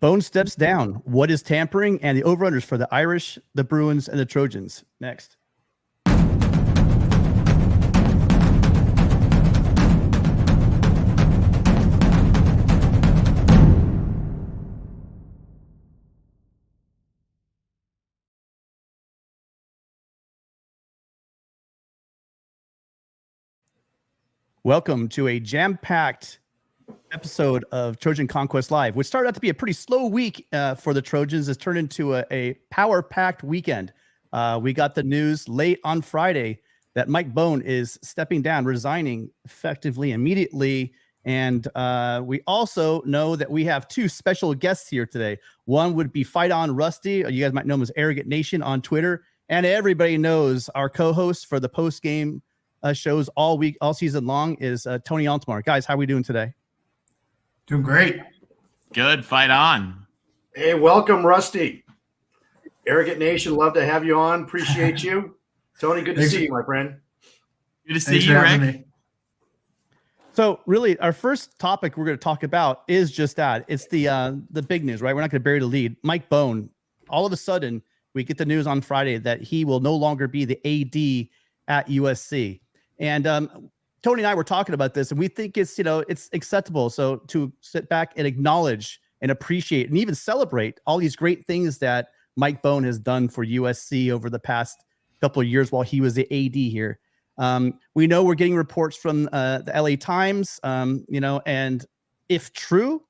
Bohn steps down. What is tampering? And the over-unders for the Irish, the Bruins, and the Trojans. Next. Welcome to a jam-packed episode of Trojan Conquest Live, which started out to be a pretty slow week for the Trojans. It's turned into a power-packed weekend. We got the news late on Friday that Mike Bohn is stepping down, resigning effectively immediately. And we also know that we have two special guests here today. One would be FightOnRusty. You guys might know him as Arrogant Nation on Twitter. And everybody knows our co-host for the post-game shows all week, all season long is Tony Altmar. Guys, how are we doing today? Doing great. Good. Fight on. Hey, welcome, Rusty. Arrogant Nation, love to have you on. Appreciate you. Tony, good to see you, my friend. Good to see you, Rick. So really, our first topic we're going to talk about is just that. It's the big news, right? We're not going to bury the lead. Mike Bohn, all of a sudden, we get the news on Friday that he will no longer be the AD at USC. And Tony and I were talking about this, and we think it's, it's acceptable. So to sit back and acknowledge and appreciate and even celebrate all these great things that Mike Bohn has done for USC over the past couple of years while he was the AD here. We know we're getting reports from the LA Times, and if true,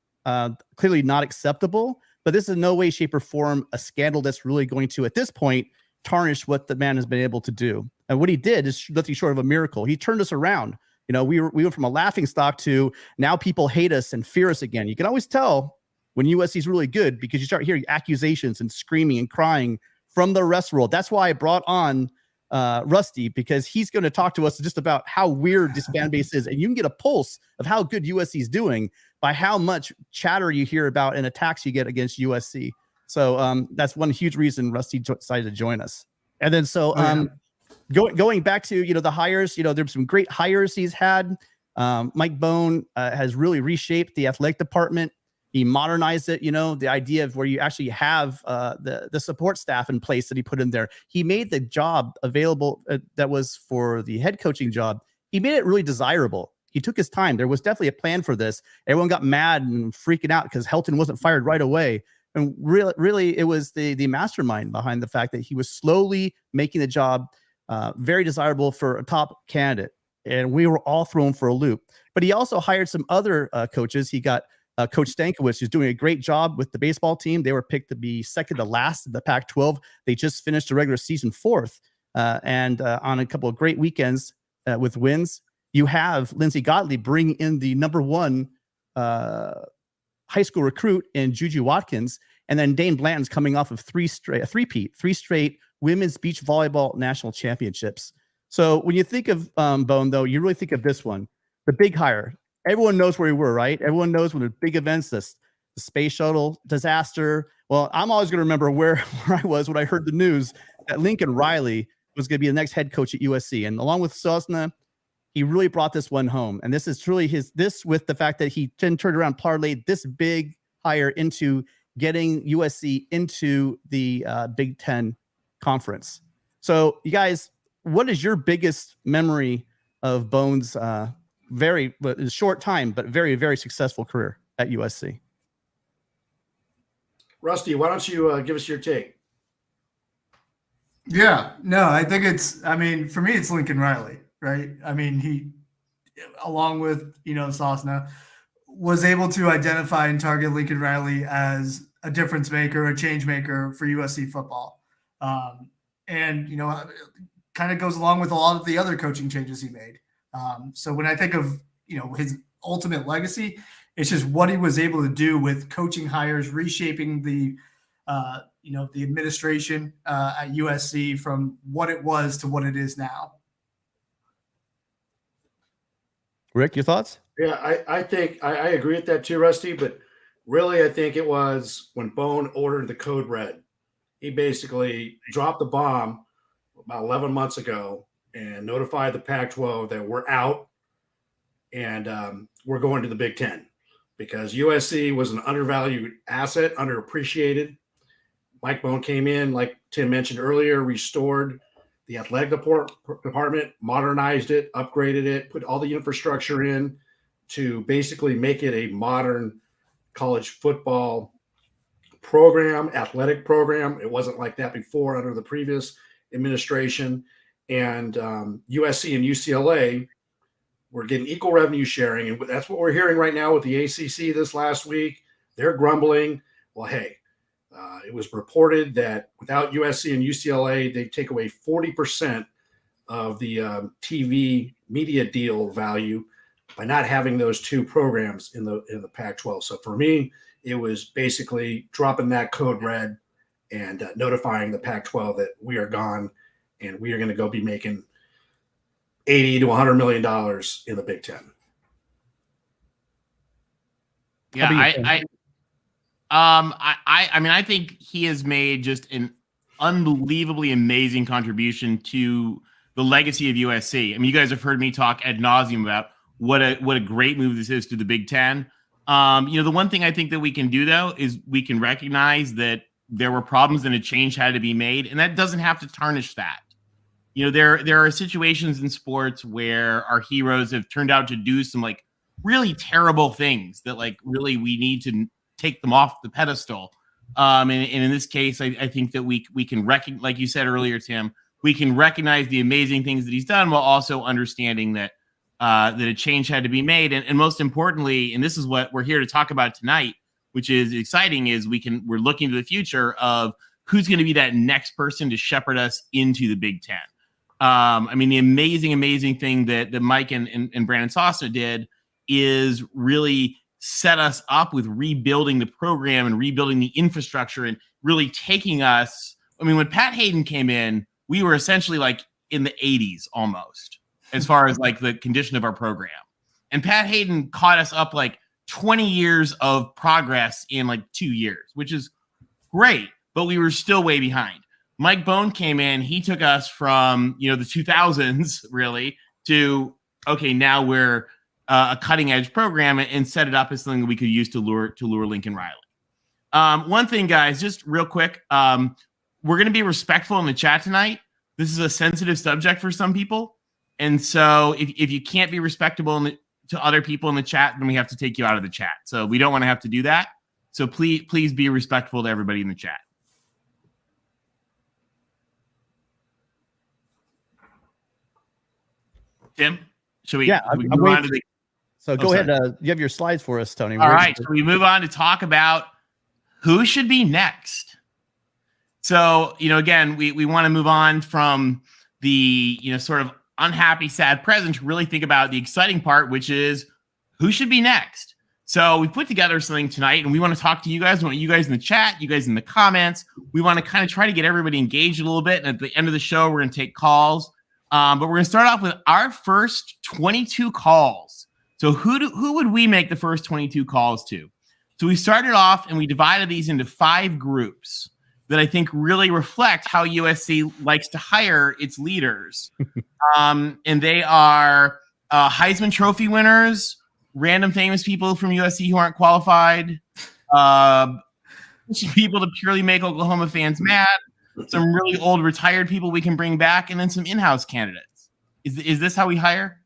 clearly not acceptable, but this is in no way, shape, or form a scandal that's really going to, at this point, tarnish what the man has been able to do. And what he did is nothing short of a miracle. He turned us around. We went from a laughing stock to now people hate us and fear us again. You can always tell when USC is really good because you start hearing accusations and screaming and crying from the rest world. That's why I brought on Rusty, because he's going to talk to us just about how weird this fan base is. And you can get a pulse of how good USC is doing by how much chatter you hear about and attacks you get against USC. So that's one huge reason Rusty decided to join us. And then going back to, the hires, there's some great hires he's had. Mike Bohn has really reshaped the athletic department. He modernized it, the idea of where you actually have the support staff in place that he put in there. He made the job available that was for the head coaching job. He made it really desirable. He took his time. There was definitely a plan for this. Everyone got mad and freaking out because Helton wasn't fired right away. And really, it was the mastermind behind the fact that he was slowly making the job very desirable for a top candidate. And we were all thrown for a loop. But he also hired some other coaches. He got Coach Stankiewicz, who's doing a great job with the baseball team. They were picked to be second to last in the Pac-12. They just finished the regular season fourth. And on a couple of great weekends with wins, you have Lindsey Gottlieb bring in the number one high school recruit in Juju Watkins, and then Dane Blanton's coming off of three straight women's beach volleyball national championships. So when you think of Bohn, though, you really think of this one, the big hire. Everyone knows where we were, right? Everyone knows when there's big events, the space shuttle disaster. Well, I'm always going to remember where I was when I heard the news that Lincoln Riley was going to be the next head coach at USC. And along with Sosna, he really brought this one home. And this is truly this with the fact that he turned around, parlayed this big hire into getting USC into the Big Ten conference. So you guys, what is your biggest memory of Bohn's very short time, but very, very successful career at USC? Rusty, why don't you give us your take? Yeah, no, I think for me, it's Lincoln Riley, right? I mean, he, along with, Sosna, was able to identify and target Lincoln Riley as a difference maker, a change maker for USC football. And, kind of goes along with a lot of the other coaching changes he made. So when I think of, his ultimate legacy, it's just what he was able to do with coaching hires, reshaping the administration at USC from what it was to what it is now. Rick, your thoughts? Yeah, I think I agree with that too, Rusty. But really, I think it was when Bohn ordered the code red. He basically dropped the bomb about 11 months ago and notified the Pac-12 that we're out and we're going to the Big Ten. because USC was an undervalued asset, underappreciated. Mike Bohn came in, like Tim mentioned earlier, restored the athletic department, modernized it, upgraded it, put all the infrastructure in to basically make it a modern college football program, athletic program. It wasn't like that before under the previous administration. And USC and UCLA were getting equal revenue sharing. And that's what we're hearing right now with the ACC this last week. They're grumbling. Well, hey, it was reported that without USC and UCLA, they take away 40% of the TV media deal value by not having those two programs in the Pac-12. So for me, it was basically dropping that code red and notifying the Pac-12 that we are gone and we are going to go be making $80 to $100 million in the Big Ten. Yeah, I mean, I think he has made just an unbelievably amazing contribution to the legacy of USC. I mean, you guys have heard me talk ad nauseum about what a great move this is to the Big Ten. The one thing I think that we can do, though, is we can recognize that there were problems and a change had to be made, and that doesn't have to tarnish that. There are situations in sports where our heroes have turned out to do some like really terrible things that like really we need to take them off the pedestal. And in this case, I think that we can recognize, like you said earlier, Tim, we can recognize the amazing things that he's done while also understanding that that a change had to be made. And most importantly, and this is what we're here to talk about tonight, which is exciting, is we're looking to the future of who's going to be that next person to shepherd us into the Big Ten. I mean, the amazing thing that Mike and Brandon Sosna did is really set us up with rebuilding the program and rebuilding the infrastructure and really taking us. I mean, when Pat Hayden came in, we were essentially like in the 80s almost as far as like the condition of our program. And Pat Hayden caught us up like 20 years of progress in like 2 years, which is great, but we were still way behind. Mike Bohn came in, he took us from, the 2000s really to, okay, now we're a cutting edge program and set it up as something that we could use to lure Lincoln Riley. One thing, guys, just real quick, we're going to be respectful in the chat tonight. This is a sensitive subject for some people. And so if you can't be respectable to other people in the chat, then we have to take you out of the chat. So we don't want to have to do that. So please be respectful to everybody in the chat. Tim, should we move on to the... So go ahead. You have your slides for us, Tony. All right. So we move on to talk about who should be next. So, again, we want to move on from the, sort of unhappy, sad present to really think about the exciting part, which is who should be next. So we put together something tonight and we want to talk to you guys. We want you guys in the chat, you guys in the comments. We want to kind of try to get everybody engaged a little bit. And at the end of the show, we're going to take calls. But we're going to start off with our first 22 calls. So who would we make the first 22 calls to? So we started off and we divided these into 5 groups that I think really reflect how USC likes to hire its leaders. And they are Heisman Trophy winners, random famous people from USC who aren't qualified, people to purely make Oklahoma fans mad, some really old retired people we can bring back, and then some in-house candidates. Is this how we hire?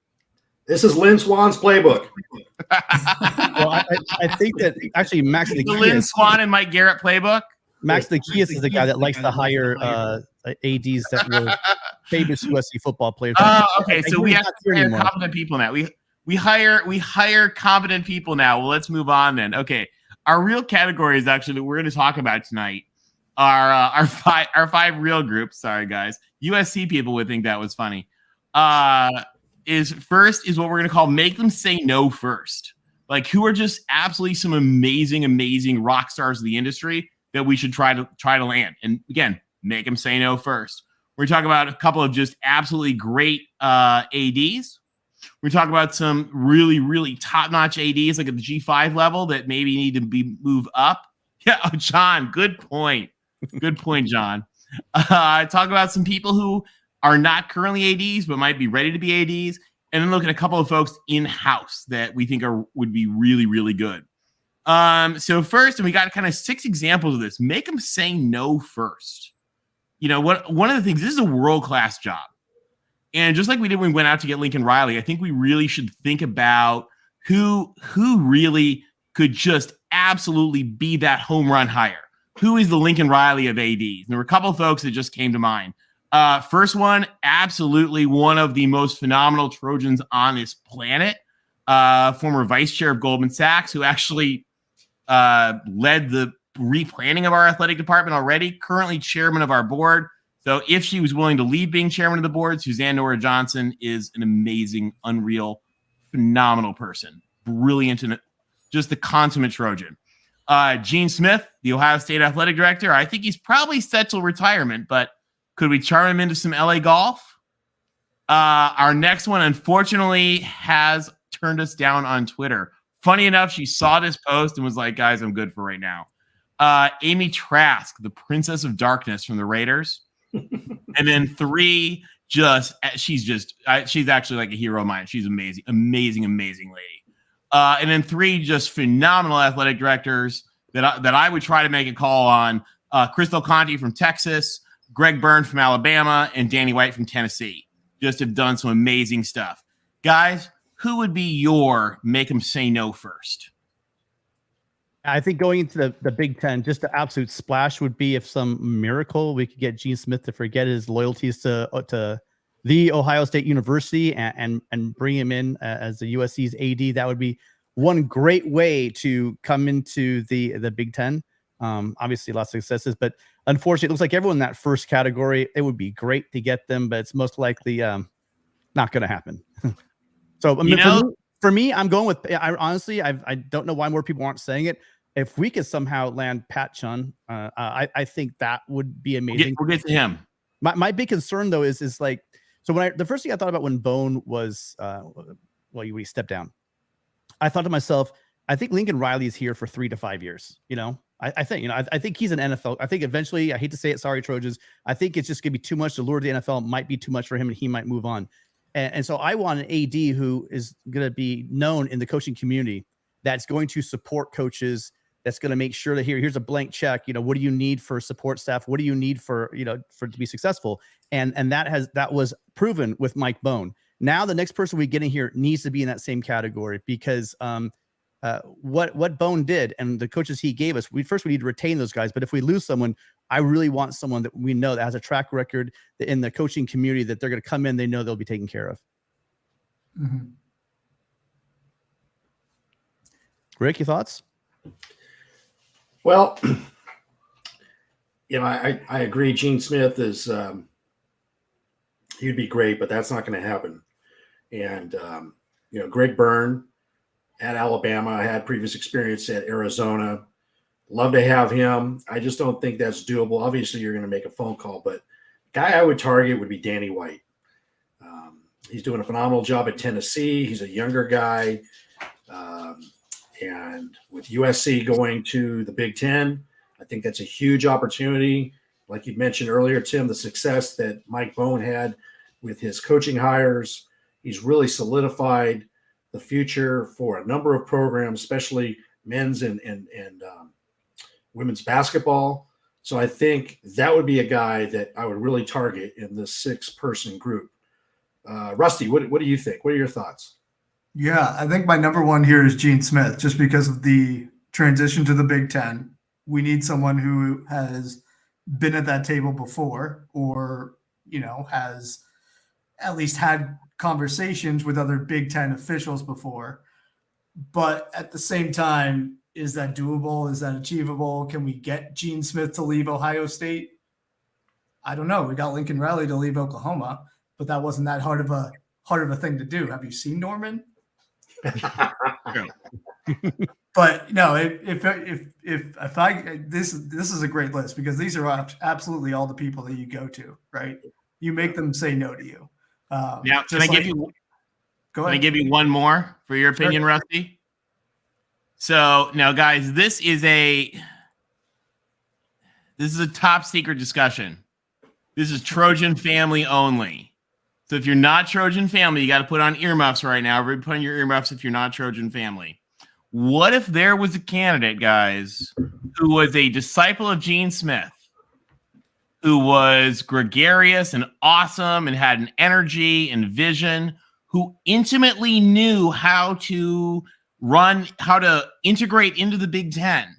This is Lynn Swan's playbook. Well, I think that actually Max the Lynn Swan and Mike Garrett playbook. Max Nikias is the guy that likes to hire ADs that were famous USC football players. Oh, okay. So we have to hire competent people now. We hire competent people now. Well, let's move on then. Okay. Our real categories actually that we're going to talk about tonight are our 5 real groups. Sorry, guys. USC people would think that was funny. Is what we're going to call make them say no first. Like who are just absolutely some amazing rock stars of the industry that we should try to land. And again, make them say no first. We're talking about a couple of just absolutely great ADs. We're talking about some really top-notch ADs like at the G5 level that maybe need to be moved up. Yeah, John, good point. Good point, John. Talk about some people who are not currently ADs but might be ready to be ADs. And then look at a couple of folks in-house that we think would be really good. So first, and we got kind of 6 examples of this. Make them say no first. You know what? One of the things, this is a world-class job. And just like we did when we went out to get Lincoln Riley, I think we really should think about who really could just absolutely be that home run hire. Who is the Lincoln Riley of ADs? And there were a couple of folks that just came to mind. First one, absolutely one of the most phenomenal Trojans on this planet. Former vice chair of Goldman Sachs, who actually led the replanning of our athletic department already, currently chairman of our board. So if she was willing to leave being chairman of the board, Suzanne Nora Johnson is an amazing, unreal, phenomenal person. Brilliant and just the consummate Trojan. Gene Smith, the Ohio State athletic director. I think he's probably set till retirement, but could we charm him into some LA golf? Our next one, unfortunately, has turned us down on Twitter. Funny enough, she saw this post and was like, guys, I'm good for right now. Amy Trask, the Princess of Darkness from the Raiders. And then 3, she's actually like a hero of mine. She's amazing, amazing, amazing lady. And then 3 just phenomenal athletic directors that I would try to make a call on. Crystal Conti from Texas, Greg Byrne from Alabama, and Danny White from Tennessee. Just have done some amazing stuff. Guys, who would be your make them say no first? I think going into the Big Ten, just the absolute splash would be if some miracle we could get Gene Smith to forget his loyalties to the Ohio State University and bring him in as the USC's AD. That would be one great way to come into the Big Ten. Obviously, lots of successes, but unfortunately, it looks like everyone in that first category, it would be great to get them, but it's most likely not going to happen. So I mean, for me, I'm going with. I don't know why more people aren't saying it. If we could somehow land Pat Chun, I think that would be amazing. We'll get to him. My big concern though is like, so when the first thing I thought about when Bohn was we stepped down, I thought to myself, I think Lincoln Riley is here for 3 to 5 years. You know, I think he's an NFL. I think eventually, I hate to say it, sorry Trojans, I think it's just gonna be too much. The lure of the NFL might be too much for him, and he might move on. And so I want an AD who is going to be known in the coaching community, that's going to support coaches, that's going to make sure that here's a blank check. You know, what do you need for support staff? What do you need for to be successful? And that was proven with Mike Bohn. Now the next person we get in here needs to be in that same category, because what Bohn did and the coaches he gave us, we need to retain those guys. But if we lose someone, I really want someone that we know that has a track record in the coaching community, that they're going to come in, they know they'll be taken care of. Mm-hmm. Rick, your thoughts? Well, I agree. Gene Smith is he'd be great, but that's not going to happen. And Greg Byrne at Alabama, I had previous experience at Arizona. Love to have him. I just don't think that's doable. Obviously, you're going to make a phone call, but the guy I would target would be Danny White. He's doing a phenomenal job at Tennessee. He's a younger guy. And with USC going to the Big Ten, I think that's a huge opportunity. Like you mentioned earlier, Tim, the success that Mike Bohn had with his coaching hires, he's really solidified the future for a number of programs, especially men's and women's basketball. So I think that would be a guy that I would really target in the 6-person group. Rusty, what do you think? What are your thoughts? Yeah, I think my number one here is Gene Smith, just because of the transition to the Big Ten. We need someone who has been at that table before, or, has at least had conversations with other Big Ten officials before. But at the same time, is that doable? Is that achievable? Can we get Gene Smith to leave Ohio State? I don't know. We got Lincoln Riley to leave Oklahoma, but that wasn't that hard of a thing to do. Have you seen Norman? But no, if this is a great list, because these are absolutely all the people that you go to, right? You make them say no to you. Now, can I give you one more for your opinion, Sure. Rusty? So now, guys, this is a top secret discussion. This is Trojan family only. So if you're not Trojan family, you got to put on earmuffs right now. Everybody put on your earmuffs if you're not Trojan family. What if there was a candidate, guys, who was a disciple of Gene Smith, who was gregarious and awesome and had an energy and vision, who intimately knew how to integrate into the Big Ten,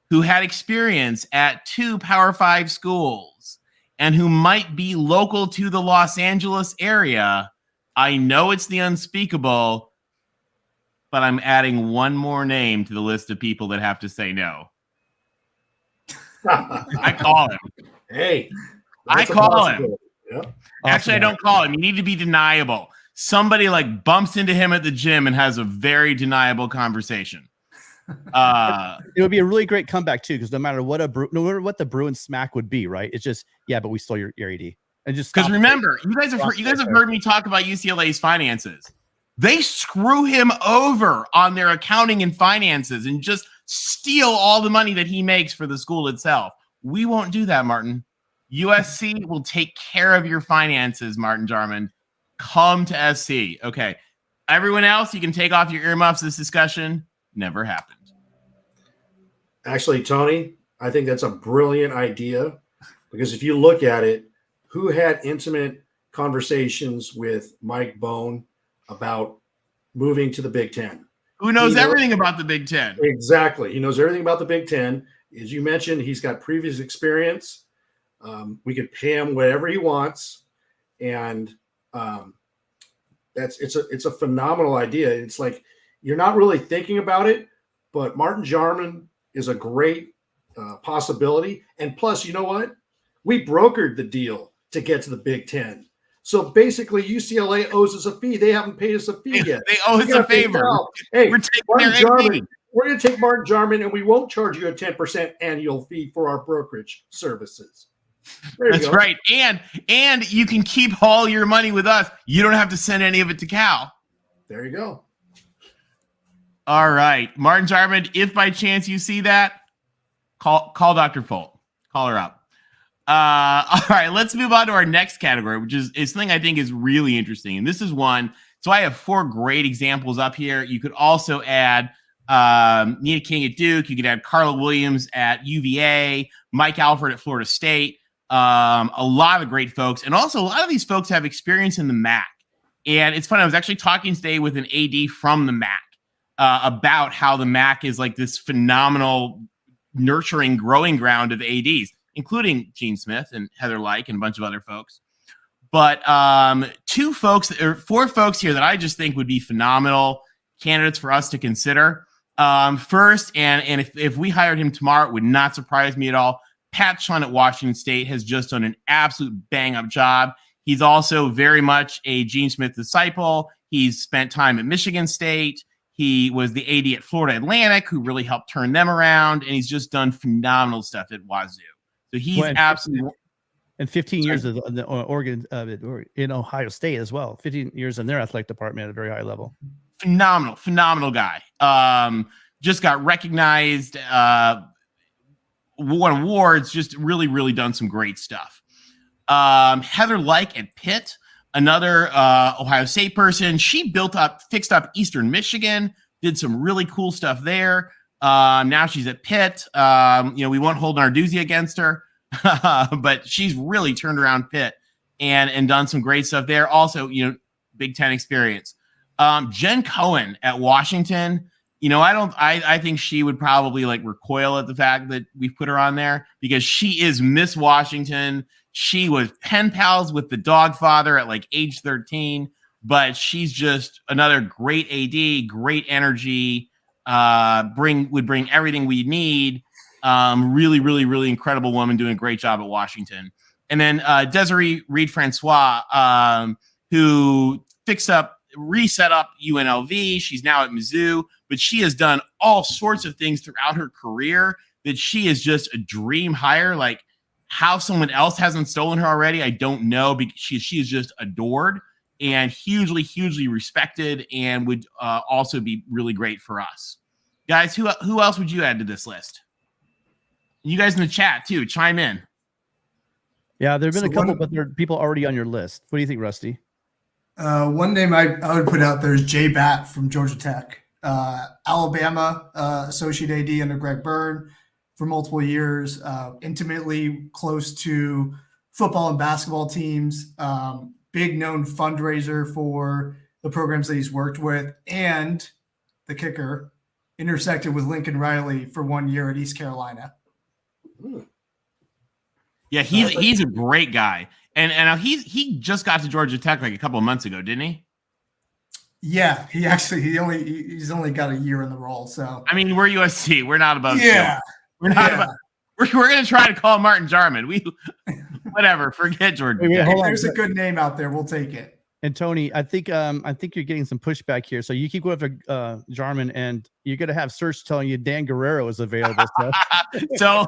who had experience at 2 Power 5 schools, and who might be local to the Los Angeles area? I know it's the unspeakable, but I'm adding one more name to the list of people that have to say no. I call him. Hey, I call him. Yep. Actually, I don't call him. You need to be deniable. Somebody like bumps into him at the gym and has a very deniable conversation. It would be a really great comeback too, because no matter what the Bruins smack would be, right? It's just, yeah, but we stole your ED. And just because remember, you guys have heard me talk about UCLA's finances. They screw him over on their accounting and finances and just steal all the money that he makes for the school itself. We won't do that, Martin. USC will take care of your finances, Martin Jarman. Come to SC. Okay. Everyone else, you can take off your earmuffs. This discussion never happened. Actually, Tony, I think that's a brilliant idea, because if you look at it, who had intimate conversations with Mike Bohn about moving to the Big Ten? Who knows everything about the Big Ten? Exactly. He knows everything about the Big Ten. As you mentioned, he's got previous experience. We could pay him whatever he wants. And it's a phenomenal idea. It's like, you're not really thinking about it, but Martin Jarman is a great possibility. And plus, you know what? We brokered the deal to get to the Big Ten. So basically, UCLA owes us a fee. They haven't paid us a fee yet. They owe us a favor. Hey, we're taking Martin their Jarman, we're going to take Martin Jarman, and we won't charge you a 10% annual fee for our brokerage services. That's right. And you can keep all your money with us. You don't have to send any of it to Cal. There you go. All right. Martin Jarman, if by chance you see that, call Dr. Folt. Call her up. All right, let's move on to our next category, which is something I think is really interesting. And this is one. So I have 4 great examples up here. You could also add Nina King at Duke. You could add Carla Williams at UVA, Mike Alford at Florida State. A lot of great folks. And also a lot of these folks have experience in the MAC. And it's funny, I was actually talking today with an AD from the MAC about how the MAC is like this phenomenal nurturing, growing ground of ADs, including Gene Smith and Heather Lyke and a bunch of other folks. But 4 folks here that I just think would be phenomenal candidates for us to consider. First, and if we hired him tomorrow, it would not surprise me at all. Pat Chun at Washington State has just done an absolute bang-up job. He's also very much a Gene Smith disciple. He's spent time at Michigan State. He was the AD at Florida Atlantic, who really helped turn them around, and he's just done phenomenal stuff at Wazoo. So he's absolutely... And 15 years of the Oregon in Ohio State as well. 15 years in their athletic department at a very high level. Phenomenal guy. Just got recognized, won awards, just really done some great stuff. Heather Lyke at Pitt, another Ohio State person. She fixed up Eastern Michigan, did some really cool stuff there. Now she's at Pitt. We won't hold Narduzzi against her, but she's really turned around Pitt and done some great stuff there. Also, Big Ten experience. Jen Cohen at Washington. I think she would probably recoil at the fact that we've put her on there because she is Miss Washington. She was pen pals with the Dogfather at age 13, but she's just another great AD, great energy, would bring everything we need. Really incredible woman doing a great job at Washington. And then Desiree Reed-Francois, who reset up UNLV. She's now at Mizzou, but she has done all sorts of things throughout her career that she is just a dream hire. How someone else hasn't stolen her already, I don't know, because she is just adored and hugely respected, and would also be really great for us. Guys, who else would you add to this list? You guys in the chat too, chime in. Yeah, there have been a couple, but there are people already on your list. What do you think, Rusty? One name I would put out there is Jay Batt from Georgia Tech. Alabama associate AD under Greg Byrne for multiple years, intimately close to football and basketball teams, big known fundraiser for the programs that he's worked with, and the kicker, intersected with Lincoln Riley for 1 year at East Carolina. Yeah, he's a great guy, and he just got to Georgia Tech like a couple of months ago, didn't he? Yeah, he's only got a year in the role. So I mean, we're USC, we're not above. Yeah, we're not above. We're gonna try to call Martin Jarman. Whatever, forget Georgia. There's a good name out there. We'll take it. And Tony, I think you're getting some pushback here. So you keep going after Jarman, and you're gonna have search telling you Dan Guerrero is available. So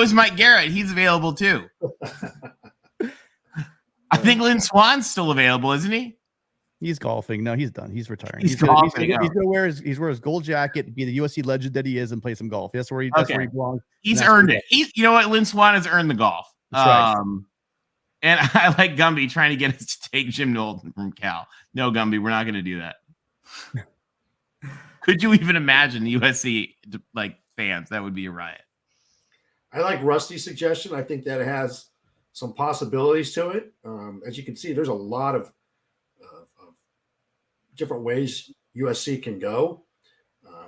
is Mike Garrett. He's available too. I think Lynn Swan's still available, isn't he? He's golfing. No, he's done. He's retiring. He's gonna wear his gold jacket, be the USC legend that he is, and play some golf. That's where he belongs. He's earned it. You know what? Lynn Swan has earned the golf. That's right. And I like Gumby trying to get us to take Jim Knowlton from Cal. No, Gumby, we're not going to do that. Could you even imagine USC fans? That would be a riot. I like Rusty's suggestion. I think that has some possibilities to it. As you can see, there's a lot of different ways USC can go,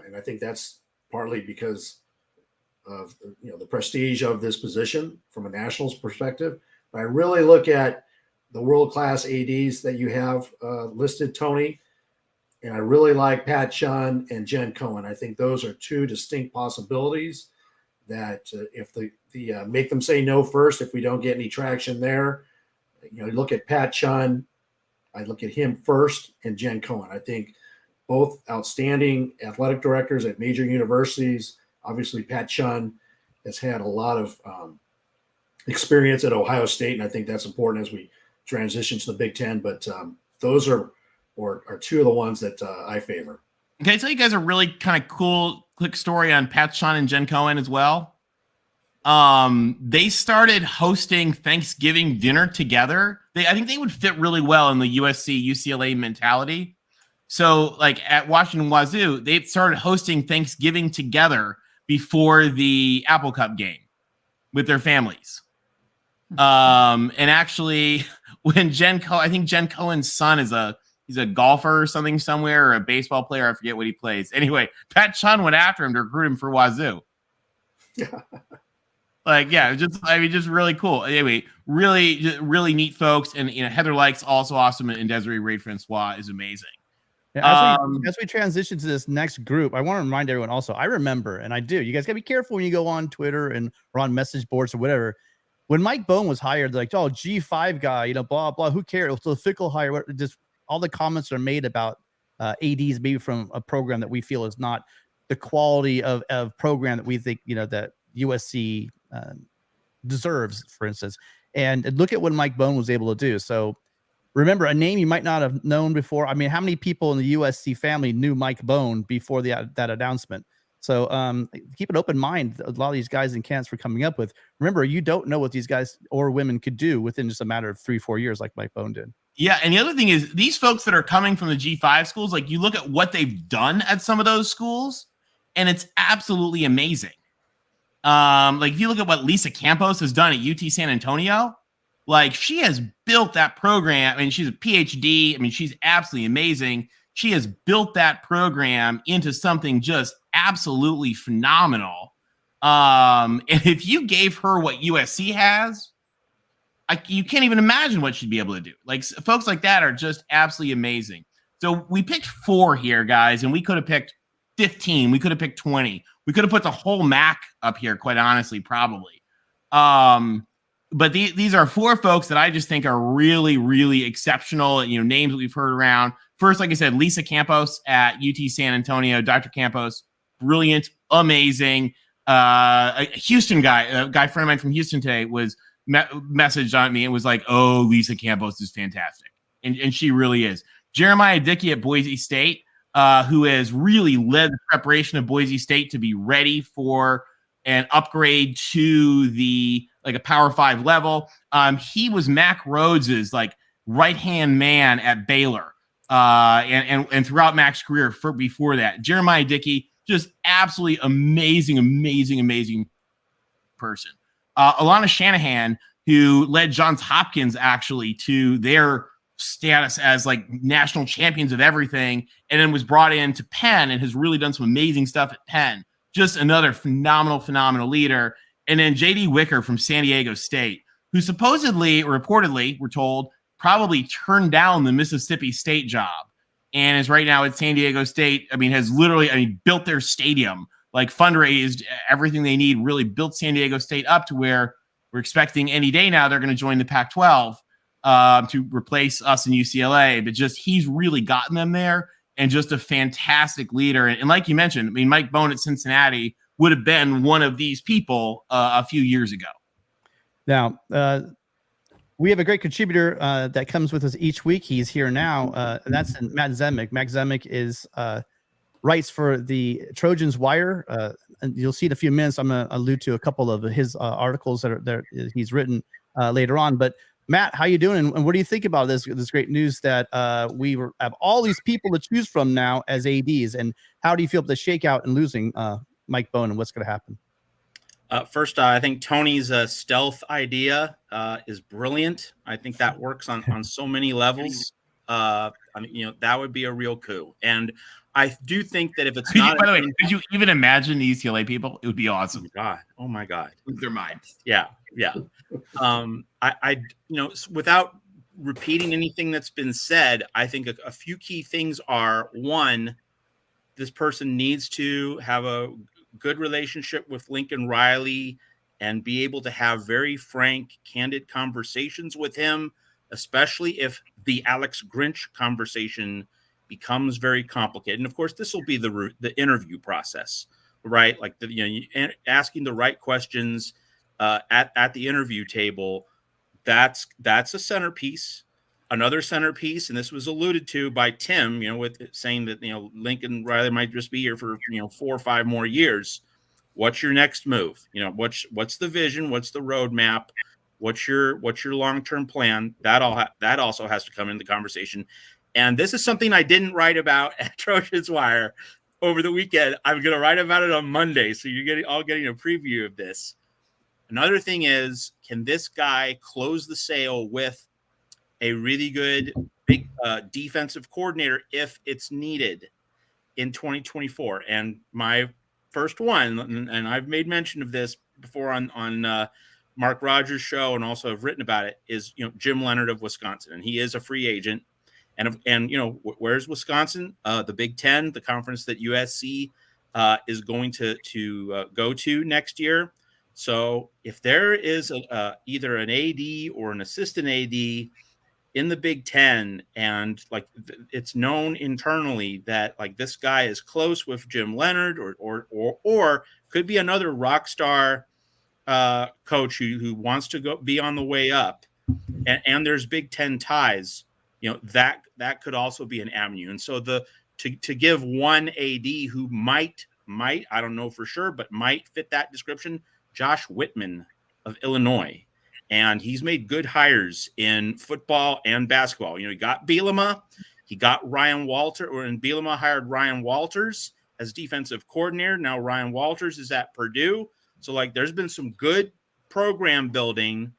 and I think that's partly because of the prestige of this position from a nationals perspective. But I really look at the world-class ADs that you have listed, Tony, and I really like Pat Chun and Jen Cohen. I think those are two distinct possibilities that if the make them say no first, if we don't get any traction there, look at Pat Chun. I look at him first and Jen Cohen. I think both outstanding athletic directors at major universities. Obviously, Pat Chun has had a lot of experience at Ohio State, and I think that's important as we transition to the Big Ten. But those are two of the ones that I favor. Can I tell you guys a really kind of cool quick story on Pat Chun and Jen Cohen as well? They started hosting Thanksgiving dinner together. I think they would fit really well in the USC UCLA mentality. So at Washington Wazoo, they started hosting Thanksgiving together before the Apple Cup game with their families. And actually when I think Jen Cohen's son he's a golfer or something somewhere, or a baseball player. I forget what he plays. Anyway, Pat Chun went after him to recruit him for Wazoo. Just really cool. Anyway, really neat folks, and Heather Likes also awesome, and Desiree Reid Francois is amazing. Yeah, as we transition to this next group, I want to remind everyone also. I remember, and I do. You guys gotta be careful when you go on Twitter or on message boards or whatever. When Mike Bohn was hired, they're like, "Oh, G5 guy, blah blah. Who cares? It's a fickle hire." Just all the comments are made about ADs, maybe from a program that we feel is not the quality of program that we think that USC deserves, for instance. And look at what Mike Bohn was able to do. So remember, a name you might not have known before. I mean, how many people in the USC family knew Mike Bohn before that announcement? So keep an open mind. A lot of these guys and candidates we're coming up with. Remember, you don't know what these guys or women could do within just a matter of 3-4 years, like Mike Bohn did. Yeah, and the other thing is, these folks that are coming from the G5 schools, you look at what they've done at some of those schools, and it's absolutely amazing. If you look at what Lisa Campos has done at UT San Antonio, she has built that program. I mean, she's a PhD. I mean, she's absolutely amazing. She has built that program into something just absolutely phenomenal. And if you gave her what USC has, you can't even imagine what she'd be able to do. Folks like that are just absolutely amazing. So we picked 4 here, guys, and we could have picked 15. We could have picked 20. We could have put the whole MAC up here, quite honestly, probably. But these are 4 folks that I just think are really, really exceptional. Names that we've heard around. First, like I said, Lisa Campos at UT San Antonio. Dr. Campos, brilliant, amazing. A Houston guy, a guy friend of mine from Houston today was messaged on me and was like, "Oh, Lisa Campos is fantastic," and she really is. Jeremiah Dickey at Boise State, who has really led the preparation of Boise State to be ready for an upgrade to a Power 5 level. He was Mac Rhodes's right-hand man at Baylor. and throughout Mac's career before that. Jeremiah Dickey, just absolutely amazing person. Alana Shanahan, who led Johns Hopkins actually to their status as like national champions of everything, and then was brought into Penn and has really done some amazing stuff at Penn. Just another phenomenal leader. And then J.D. Wicker from San Diego State, who supposedly, or reportedly, we're told, probably turned down the Mississippi State job and is right now at San Diego State. I mean, has literally, built their stadium, like fundraised everything they need, really built San Diego State up to where we're expecting any day now they're going to join the Pac-12 to replace us in UCLA. But just he's really gotten them there, and just a fantastic leader. And like you mentioned, I mean, Mike Bohn at Cincinnati would have been one of these people a few years ago. Now, we have a great contributor that comes with us each week. He's here now, and that's Matt Zemek. Matt Zemek is writes for the Trojans Wire, and you'll see in a few minutes. I'm going to allude to a couple of his articles that he's written later on. But Matt, how you doing? And what do you think about this great news that we have all these people to choose from now as ADs? And how do you feel about the shakeout and losing Mike Bohn, and what's going to happen? First, I think Tony's stealth idea is brilliant. I think that works on so many levels. I mean, that would be a real coup. And I do think that if it's not, by the way, could you even imagine the UCLA people? It would be awesome. Oh my God. Lose their minds. Yeah. I without repeating anything that's been said, I think a few key things are: one, this person needs to have a good relationship with Lincoln Riley and be able to have very frank, candid conversations with him, especially if the Alex Grinch conversation becomes very complicated. And of course, this will be the interview process, right? Like asking the right questions at the interview table. That's a centerpiece. Another centerpiece, and this was alluded to by Tim, with saying that Lincoln Riley might just be here for 4 or 5 more years. What's your next move? What's the vision? What's the roadmap? What's your long-term plan? That also has to come into the conversation. And this is something I didn't write about at Trojans Wire over the weekend. I'm going to write about it on Monday, so you're getting a preview of this. Another thing is, can this guy close the sale with a really good big defensive coordinator if it's needed in 2024? And my first one, and I've made mention of this before on Mark Rogers' show, and also have written about it, is Jim Leonard of Wisconsin, and he is a free agent. And where's Wisconsin? The Big Ten, the conference that USC is going to go to next year. So if there is either an AD or an assistant AD in the Big Ten, and it's known internally that this guy is close with Jim Leonard, or could be another rock star coach who wants to go be on the way up, and there's Big Ten ties, that could also be an avenue. And so to give one AD who might, I don't know for sure, but might fit that description, Josh Whitman of Illinois. And he's made good hires in football and basketball. He got Bielema, he got Ryan Walter, and Bielema hired Ryan Walters as defensive coordinator. Now Ryan Walters is at Purdue. So there's been some good program building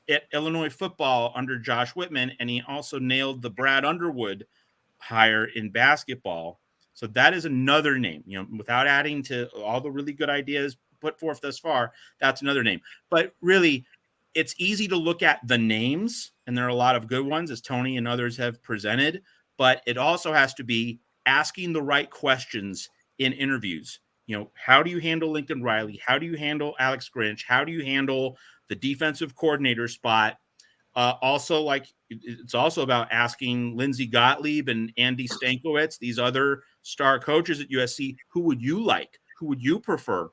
at Illinois football under Josh Whitman. And he also nailed the Brad Underwood hire in basketball. So that is another name, without adding to all the really good ideas put forth thus far, that's another name. But really, it's easy to look at the names, and there are a lot of good ones, as Tony and others have presented, but it also has to be asking the right questions in interviews. How do you handle Lincoln Riley? How do you handle Alex Grinch? How do you handle the defensive coordinator spot? It's also about asking Lindsey Gottlieb and Andy Stankiewicz, these other star coaches at USC, who would you like? Who would you prefer?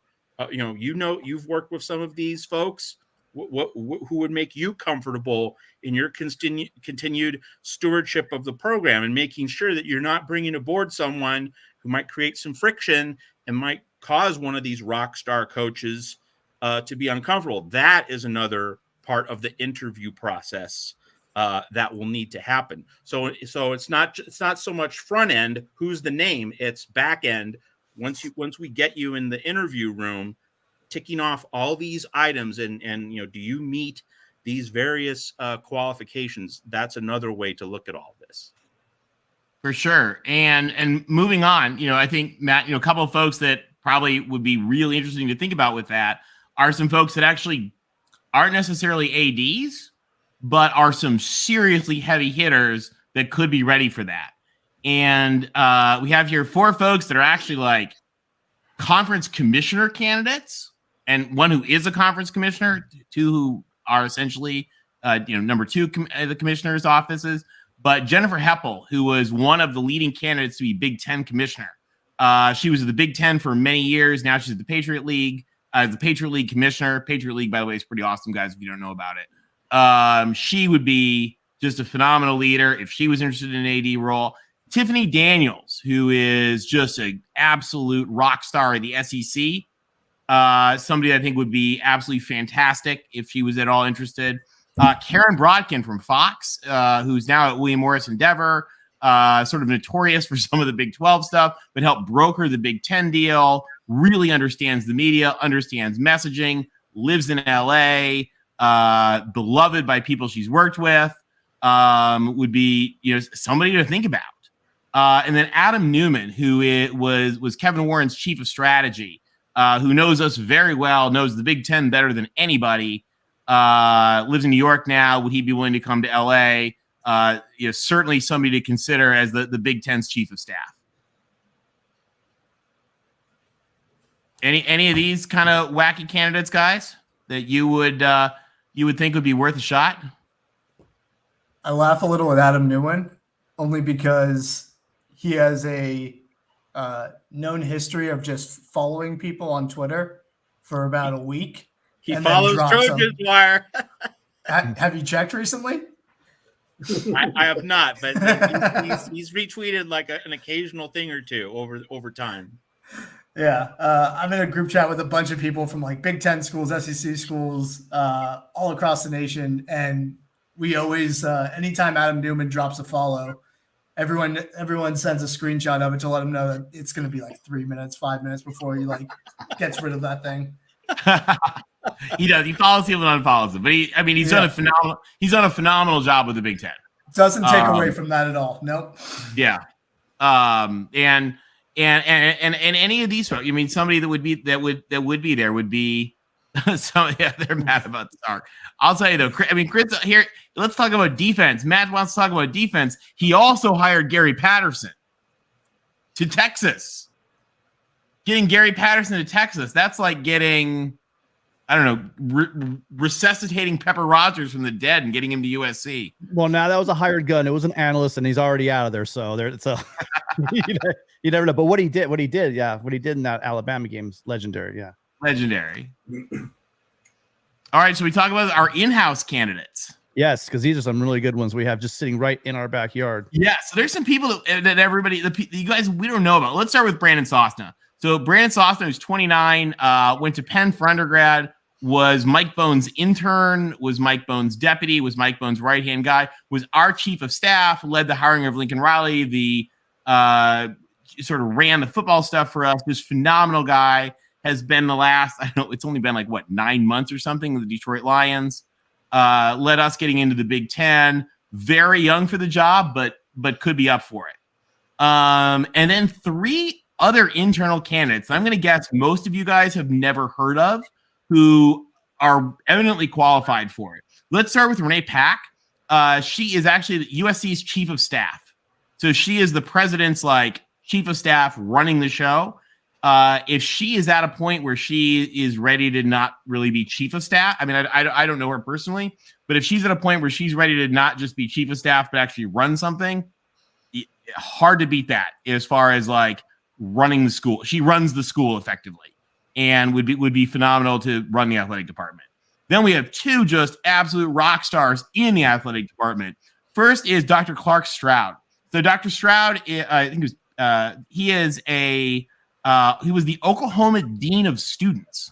You've worked with some of these folks. Who would make you comfortable in your continued stewardship of the program, and making sure that you're not bringing aboard someone who might create some friction and might cause one of these rock star coaches to be uncomfortable. That is another part of the interview process that will need to happen. So it's not so much front end, who's the name, it's back end. Once we get you in the interview room, ticking off all these items and do you meet these various qualifications? That's another way to look at all this. For sure. And moving on, I think, Matt, a couple of folks that probably would be really interesting to think about with that are some folks that actually aren't necessarily ADs, but are some seriously heavy hitters that could be ready for that. And we have here 4 folks that are actually like conference commissioner candidates, and one who is a conference commissioner, 2 who are essentially, number 2 the commissioner's offices. But Jennifer Heppel, who was one of the leading candidates to be Big Ten commissioner, she was at the Big Ten for many years. Now she's at the Patriot League, the Patriot League commissioner. Patriot League, by the way, is pretty awesome, guys, if you don't know about it. She would be just a phenomenal leader if she was interested in an AD role. Tiffany Daniels, who is just an absolute rock star at the SEC, somebody I think would be absolutely fantastic if she was at all interested. Karen Brodkin from Fox, who's now at William Morris Endeavor, sort of notorious for some of the Big 12 stuff, but helped broker the Big 10 deal, really understands the media, understands messaging, lives in LA, beloved by people she's worked with, would be somebody to think about. And then Adam Newman, who was Kevin Warren's chief of strategy, who knows us very well, knows the Big 10 better than anybody, lives in New York now. Would he be willing to come to LA? Certainly somebody to consider as the Big Ten's chief of staff. Any of these kind of wacky candidates, guys, that you would think would be worth a shot? I laugh a little at Adam Newman only because he has a known history of just following people on Twitter for about a week. He follows Trojan's Wire. Have you checked recently? I have not, but he's retweeted like an occasional thing or two over time. Yeah, I'm in a group chat with a bunch of people from like Big Ten schools, SEC schools, all across the nation, and we always, anytime Adam Newman drops a follow, everyone sends a screenshot of it to let him know that it's going to be like 3 minutes, 5 minutes before he like gets rid of that thing. He does. He follows people and unfollows them, but he's done a phenomenal job with the Big Ten. Doesn't take away from that at all. Nope. Yeah. And any of these folks, somebody that would be there would be they're mad about Stark. I'll tell you though, Chris here, let's talk about defense. Matt wants to talk about defense. He also hired Gary Patterson to Texas. Getting Gary Patterson to Texas, that's like getting, I don't know, resuscitating Pepper Rogers from the dead and getting him to USC. Well, now that was a hired gun. It was an analyst, and he's already out of there. So you never know. But what he did in that Alabama game is legendary. Yeah, legendary. All right, so we talk about our in-house candidates. Yes, because these are some really good ones we have just sitting right in our backyard. Yeah, so there's some people that everybody, you guys, we don't know about. Let's start with Brandon Sosna. So Brandon Sosna, who's 29, went to Penn for undergrad, was Mike Bohn's intern, was Mike Bohn's deputy, was Mike Bohn's right-hand guy, was our chief of staff, led the hiring of Lincoln Riley, the sort of ran the football stuff for us. This phenomenal guy has been the last, I don't know, it's only been like, 9 months or something with the Detroit Lions. Led us getting into the Big Ten. Very young for the job, but could be up for it. And then 3 other internal candidates I'm going to guess most of you guys have never heard of, who are eminently qualified for it. Let's start with Renee Pack. She is actually USC's chief of staff. So she is the president's chief of staff running the show. If she is at a point where she is ready to not really be chief of staff, I don't know her personally, but if she's at a point where she's ready to not just be chief of staff, but actually run something, hard to beat that as far as running the school. She runs the school effectively and would be phenomenal to run the athletic department. Then we have 2 just absolute rock stars in the athletic department. First is Dr. Clark Stroud. So Dr. Stroud, I think he was the Oklahoma Dean of Students,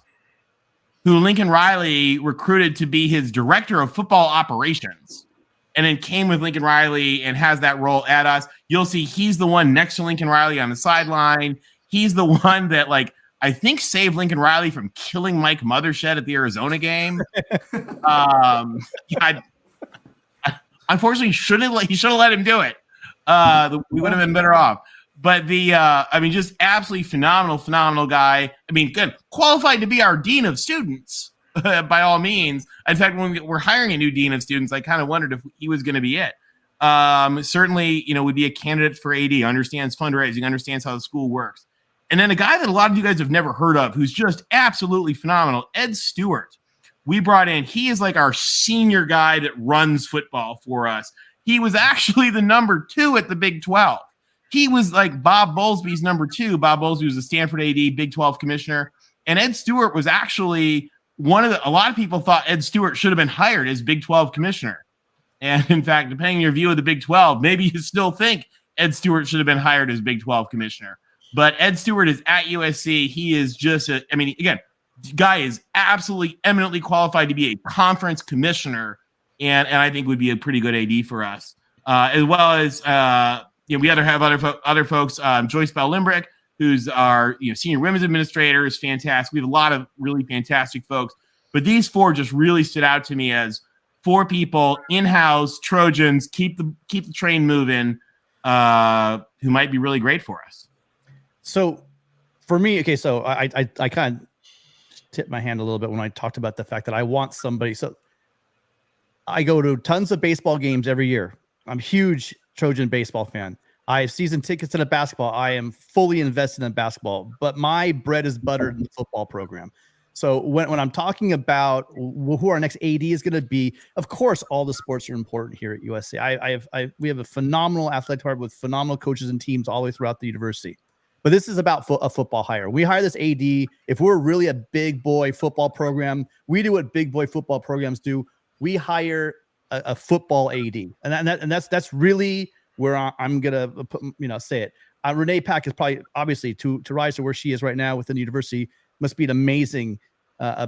who Lincoln Riley recruited to be his director of football operations. and then came with Lincoln Riley and has that role at us. You'll see he's the one next to Lincoln Riley on the sideline. He's the one that, like, I think saved Lincoln Riley from killing Mike Mothershed at the Arizona game. Unfortunately, he should have let him do it. We would have been better off. But just absolutely phenomenal guy. I mean, good, qualified to be our dean of students by all means. In fact, when we're hiring a new dean of students, I kind of wondered if he was going to be it. Certainly, would be a candidate for AD, understands fundraising, understands how the school works. And then a guy that a lot of you guys have never heard of, who's just absolutely phenomenal, Ed Stewart. We brought in, he is like our senior guy that runs football for us. He was actually the number 2 at the Big 12. He was like Bob Bowlesby's number 2. Bob Bowlesby was the Stanford AD, Big 12 commissioner. And Ed Stewart was actually a lot of people thought Ed Stewart should have been hired as Big 12 commissioner. And in fact, depending on your view of the Big 12, maybe you still think Ed Stewart should have been hired as Big 12 commissioner. But Ed Stewart is at USC. He is just guy is absolutely eminently qualified to be a conference commissioner, and I think would be a pretty good AD for us, as well as we have other folks. Joyce Bell-Limbrick, who's our senior women's administrator, is fantastic. We have a lot of really fantastic folks, but these 4 just really stood out to me as 4 people in-house Trojans, keep the train moving, who might be really great for us. So for me, okay, so I kind of tipped my hand a little bit when I talked about the fact that I want somebody. So I go to tons of baseball games every year. I'm a huge Trojan baseball fan. I have season tickets to the basketball. I am fully invested in basketball, but my bread is buttered in the football program. So when I'm talking about who our next AD is going to be, of course, all the sports are important here at USC. We have a phenomenal athletic department with phenomenal coaches and teams all the way throughout the university. But this is about a football hire. We hire this AD. If we're really a big boy football program, we do what big boy football programs do. We hire a football AD, and that's really where I'm gonna put, say it. Renee Pack is probably obviously to rise to where she is right now within the university must be an amazing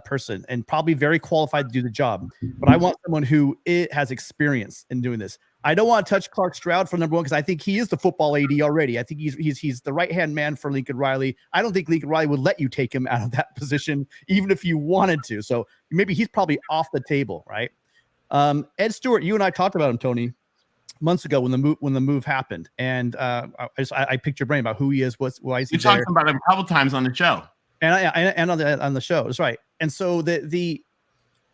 person and probably very qualified to do the job. But I want someone who has experience in doing this. I don't want to touch Clark Stroud for number 1 because I think he is the football AD already. I think he's the right-hand man for Lincoln Riley. I don't think Lincoln Riley would let you take him out of that position, even if you wanted to. So maybe he's probably off the table, right? Ed Stewart, you and I talked about him, Tony, months ago when the move happened, and I picked your brain about who he is, why is he there. We talked about him a couple times on the show, and on the show. That's right. And so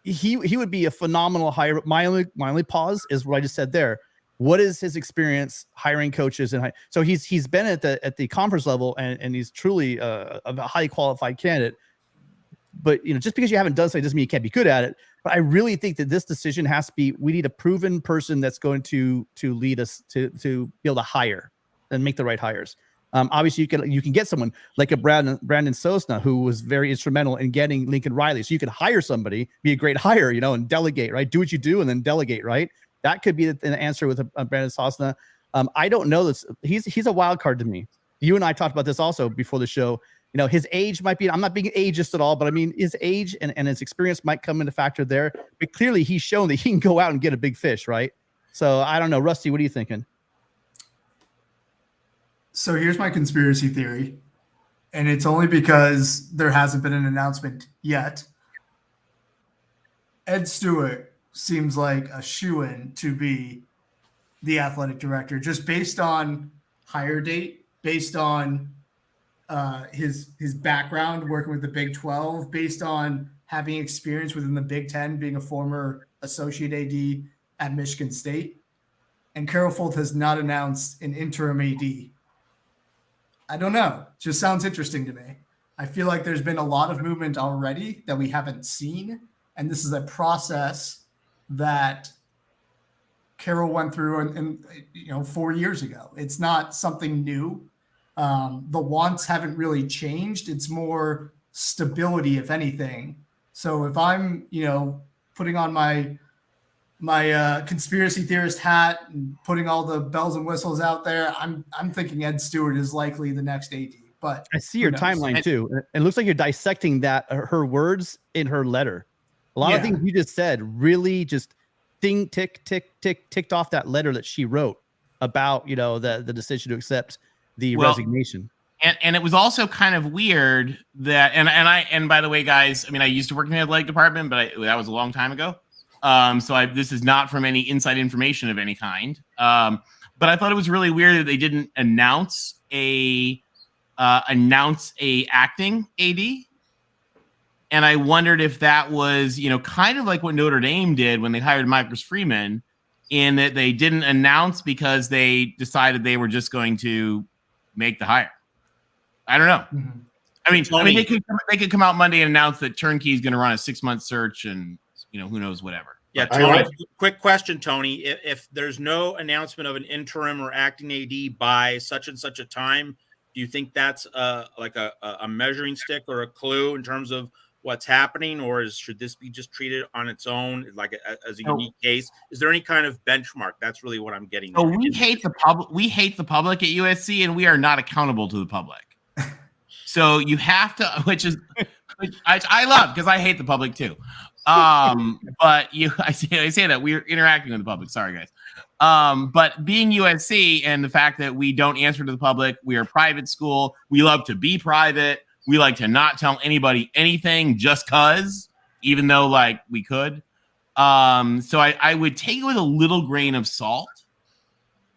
he would be a phenomenal hire. My only pause is what I just said there. What is his experience hiring coaches? And so he's been at the conference level, and he's truly a highly qualified candidate. But just because you haven't done something doesn't mean you can't be good at it. But I really think that this decision has to be, we need a proven person that's going to lead us to be able to hire and make the right hires. Obviously, you can get someone like a Brandon Sosna, who was very instrumental in getting Lincoln Riley. So you can hire somebody, be a great hire, and delegate, right? Do what you do and then delegate, right? That could be an answer with a Brandon Sosna. I don't know this. He's a wild card to me. You and I talked about this also before the show. His age might be, I'm not being ageist at all, but I mean, his age and his experience might come into factor there. But clearly he's shown that he can go out and get a big fish, right? So I don't know. Rusty, what are you thinking? So here's my conspiracy theory, and it's only because there hasn't been an announcement yet. Ed Stewart seems like a shoo-in to be the athletic director, just based on hire date, based on his background working with the Big 12, based on having experience within the Big 10, being a former associate AD at Michigan State. And Carol Folt has not announced an interim AD. I don't know. Just sounds interesting to me. I feel like there's been a lot of movement already that we haven't seen. And this is a process that Carol went through and 4 years ago. It's not something new. The wants haven't really changed. It's more stability, if anything. So if I'm, putting on my conspiracy theorist hat and putting all the bells and whistles out there, I'm thinking Ed Stewart is likely the next AD. But I see your timeline too. It looks like you're dissecting her words in her letter. A lot of things you just said really just ticked off that letter that she wrote about, you know, the decision to accept the resignation. And it was also kind of weird that, and by the way, guys, I mean, I used to work in the athletic department, but that was a long time ago. So this is not from any inside information of any kind. But I thought it was really weird that they didn't announce a acting AD. And I wondered if that was, you know, kind of like what Notre Dame did when they hired Marcus Freeman, in that they didn't announce because they decided they were just going to make the hire. I don't know. Mm-hmm. I mean, they could come out Monday and announce that Turnkey is going to run a 6-month search, and you know, who knows, whatever. Yeah, Tony. Quick question, Tony. If there's no announcement of an interim or acting AD by such and such a time, do you think that's like a measuring stick or a clue in terms of what's happening, or should this be just treated on its own, like as a unique case? Is there any kind of benchmark? That's really what I'm getting. Oh, we hate the public. We hate the public at USC, and we are not accountable to the public. So you have to, which I love, because I hate the public too. But I say that we're interacting with the public. Sorry, guys. But being USC and the fact that we don't answer to the public, we are a private school. We love to be private. We like to not tell anybody anything just cause, even though like we could. So I would take it with a little grain of salt,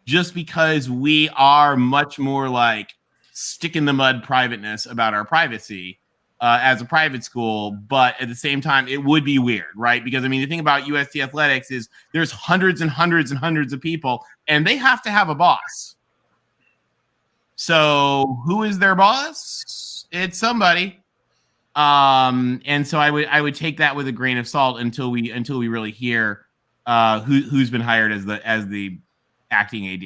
just because we are much more like stick in the mud privateness about our privacy as a private school. But at the same time, it would be weird, right? Because I mean, the thing about USC athletics is there's hundreds and hundreds and hundreds of people, and they have to have a boss. So who is their boss? It's somebody. And so I would take that with a grain of salt until we really hear who's been hired as the acting AD.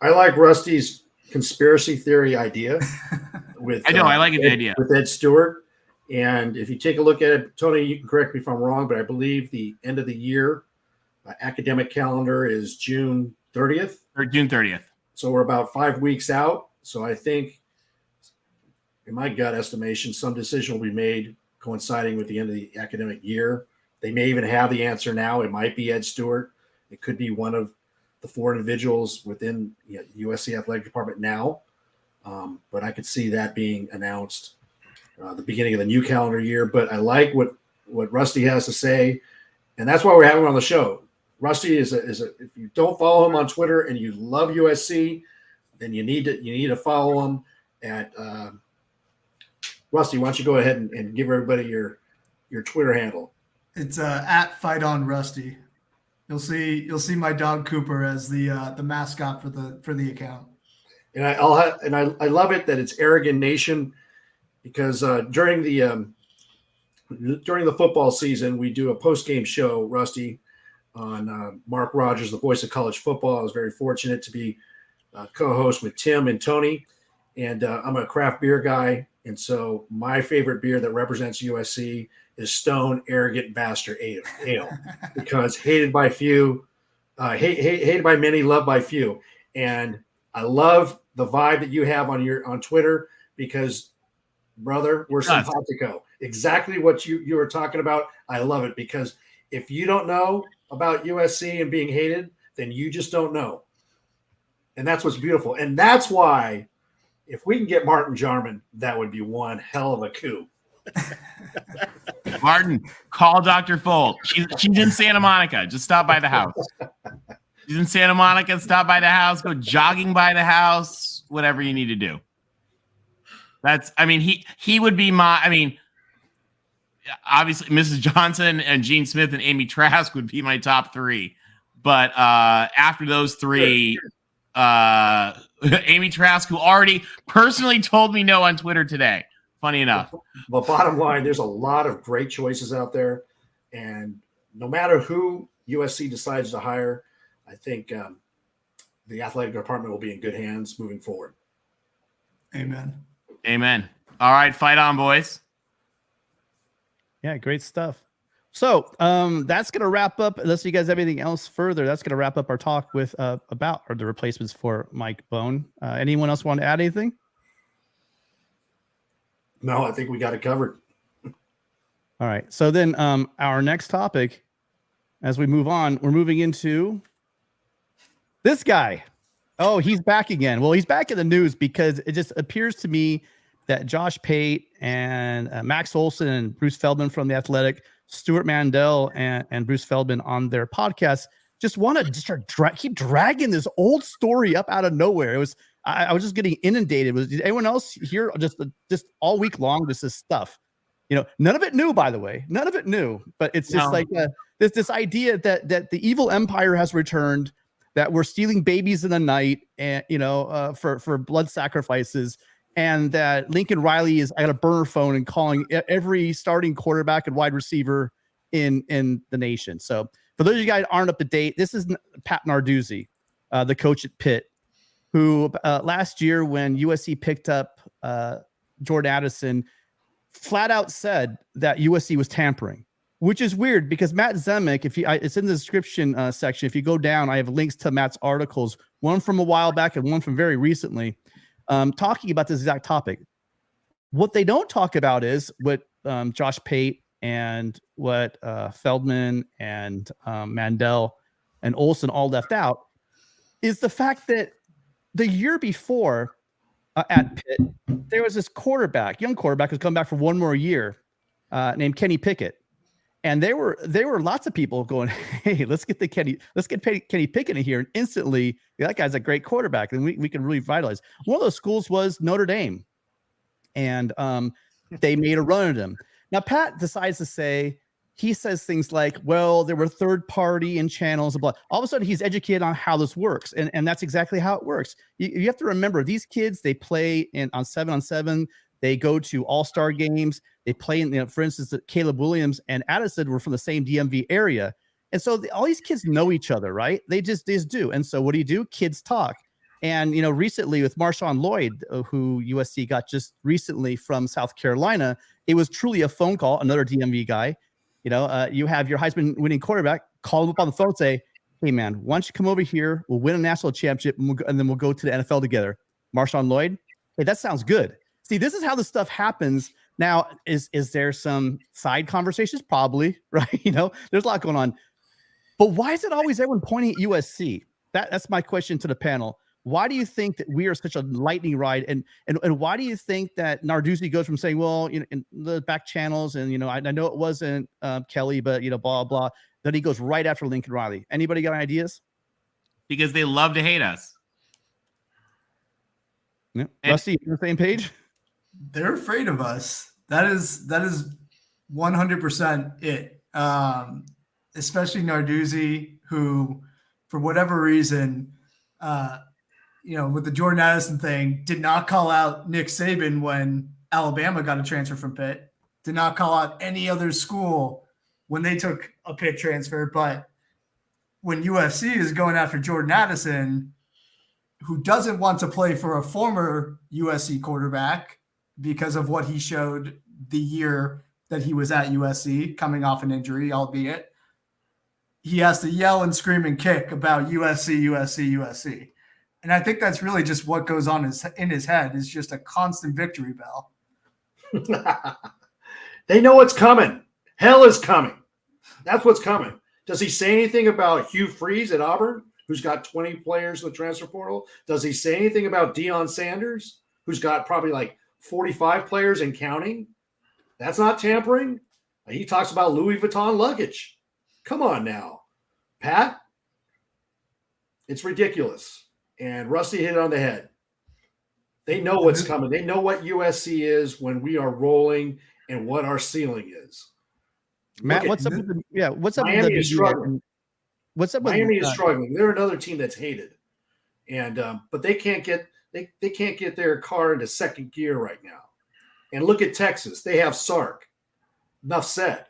I like Rusty's conspiracy theory idea. I like the idea with Ed Stewart. And if you take a look at it, Tony, you can correct me if I'm wrong, but I believe the end of the year academic calendar is June 30th. Or June 30th. So we're about 5 weeks out. So I think, in my gut estimation, some decision will be made coinciding with the end of the academic year. They may even have the answer now. It might be Ed Stewart. It could be one of the 4 individuals within the USC athletic department now. But I could see that being announced the beginning of the new calendar year. But I like what Rusty has to say, and that's why we're having him on the show. Rusty is if you don't follow him on Twitter and you love USC, then you need to follow him at Rusty. Why don't you go ahead and give everybody your Twitter handle? It's at FightOnRusty. You'll see my dog Cooper as the mascot for the account. And I love it that it's Arrogant Nation, because during the football season we do a post-game show, Rusty, on Mark Rogers, the voice of college football. I was very fortunate to be co-host with Tim and Tony, and I'm a craft beer guy, and so my favorite beer that represents USC is Stone Arrogant Bastard Ale, because hated by few, hated by many, loved by few. And I love the vibe that you have on Twitter, because, brother, we're simpatico. Exactly what you were talking about. I love it, because if you don't know about USC and being hated, then you just don't know. And that's what's beautiful. And that's why, if we can get Martin Jarman, that would be one hell of a coup. Martin, call Dr. Folt. She's in Santa Monica. Just stop by the house. She's in Santa Monica. Stop by the house. Go jogging by the house. Whatever you need to do. He would be obviously Mrs. Johnson and Gene Smith and Amy Trask would be my top 3. But after those 3, Amy Trask, who already personally told me no on Twitter today. Funny enough. But bottom line, there's a lot of great choices out there. And no matter who USC decides to hire, I think the athletic department will be in good hands moving forward. Amen. All right, fight on, boys. Yeah, great stuff. So that's going to wrap up, unless you guys have anything else further, that's going to wrap up our talk with about the replacements for Mike Bohn. Anyone else want to add anything? No, I think we got it covered. All right. So then our next topic, as we move on, we're moving into this guy. Oh, he's back again. Well, he's back in the news because it just appears to me that Josh Pate and Max Olson and Bruce Feldman from The Athletic, Stewart Mandel and Bruce Feldman on their podcast just want to just keep dragging this old story up out of nowhere. It was I was just getting inundated. Did anyone else hear just all week long this stuff? You know, none of it new, by the way. None of it new, but it's just like this idea that the evil empire has returned, that we're stealing babies in the night, and for blood sacrifices, and that Lincoln Riley is I got a burner phone and calling every starting quarterback and wide receiver in the nation. So for those of you guys aren't up to date, this is Pat Narduzzi, the coach at Pitt, who last year when USC picked up Jordan Addison, flat out said that USC was tampering, which is weird because Matt Zemek, it's in the description section. If you go down, I have links to Matt's articles, one from a while back and one from very recently, talking about this exact topic. What they don't talk about is what Josh Pate and what Feldman and Mandel and Olson all left out is the fact that the year before at Pitt, there was this young quarterback who's come back for one more year named Kenny Pickett. And there were lots of people going, hey, let's get Kenny Pickett in here. And instantly, that guy's a great quarterback, and we can really revitalize. One of those schools was Notre Dame. And they made a run at him. Now, Pat decides to say, he says things like, well, there were third party and channels and blah. All of a sudden, he's educated on how this works. And that's exactly how it works. You have to remember, these kids, they play on 7-on-7. They go to all-star games. They play in, for instance, Caleb Williams and Addison were from the same DMV area. And so all these kids know each other, right? They just do. And so what do? Kids talk. And, recently with Marshawn Lloyd, who USC got just recently from South Carolina, it was truly a phone call, another DMV guy. You have your Heisman winning quarterback, call him up on the phone and say, hey, man, why don't you come over here? We'll win a national championship, and then we'll go to the NFL together. Marshawn Lloyd, hey, that sounds good. See, this is how this stuff happens. Now, is there some side conversations? Probably, right? There's a lot going on. But why is it always everyone pointing at USC? That's my question to the panel. Why do you think that we are such a lightning ride? And why do you think that Narduzzi goes from saying, well, in the back channels, and, I know it wasn't Kelly, but, blah, blah. Then he goes right after Lincoln Riley. Anybody got ideas? Because they love to hate us. Yeah. Rusty, you on the same page? They're afraid of us. That is 100% it. Especially Narduzzi, who, for whatever reason, with the Jordan Addison thing, did not call out Nick Saban when Alabama got a transfer from Pitt. Did not call out any other school when they took a Pitt transfer. But when USC is going after Jordan Addison, who doesn't want to play for a former USC quarterback because of what he showed the year that he was at USC, coming off an injury, albeit, he has to yell and scream and kick about USC, USC, USC. And I think that's really just what goes on in his head, is just a constant victory bell. They know what's coming. Hell is coming. That's what's coming. Does he say anything about Hugh Freeze at Auburn, who's got 20 players in the transfer portal? Does he say anything about Deion Sanders, who's got probably like 45 players and counting? That's not tampering. He talks about Louis Vuitton luggage. Come on now, Pat. It's ridiculous. And Rusty hit it on the head. They know what's coming. They know what USC is when we are rolling and what our ceiling is. Matt, what's up with Miami the is struggling. What's up with Miami is struggling. They're another team that's hated. And but they can't get their car into second gear right now. And look at Texas. They have Sark. Enough said.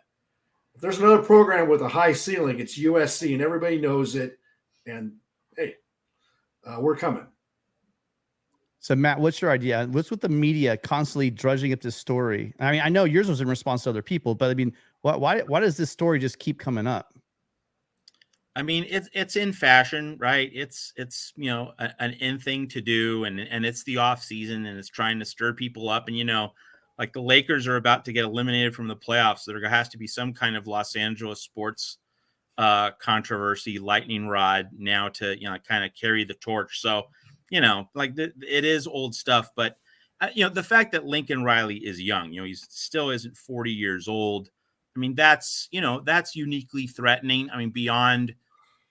If there's another program with a high ceiling, it's USC, and everybody knows it. And hey, we're coming. So, Matt, what's your idea? What's with the media constantly drudging up this story? I mean, I know yours was in response to other people, but I mean, why does this story just keep coming up? I mean, it's in fashion, right? It's an in thing to do, and it's the off season, and it's trying to stir people up. And like the Lakers are about to get eliminated from the playoffs, so there has to be some kind of Los Angeles sports controversy, lightning rod now to, kind of carry the torch. So, it is old stuff, but the fact that Lincoln Riley is young, he still isn't 40 years old. I mean, that's uniquely threatening. I mean, beyond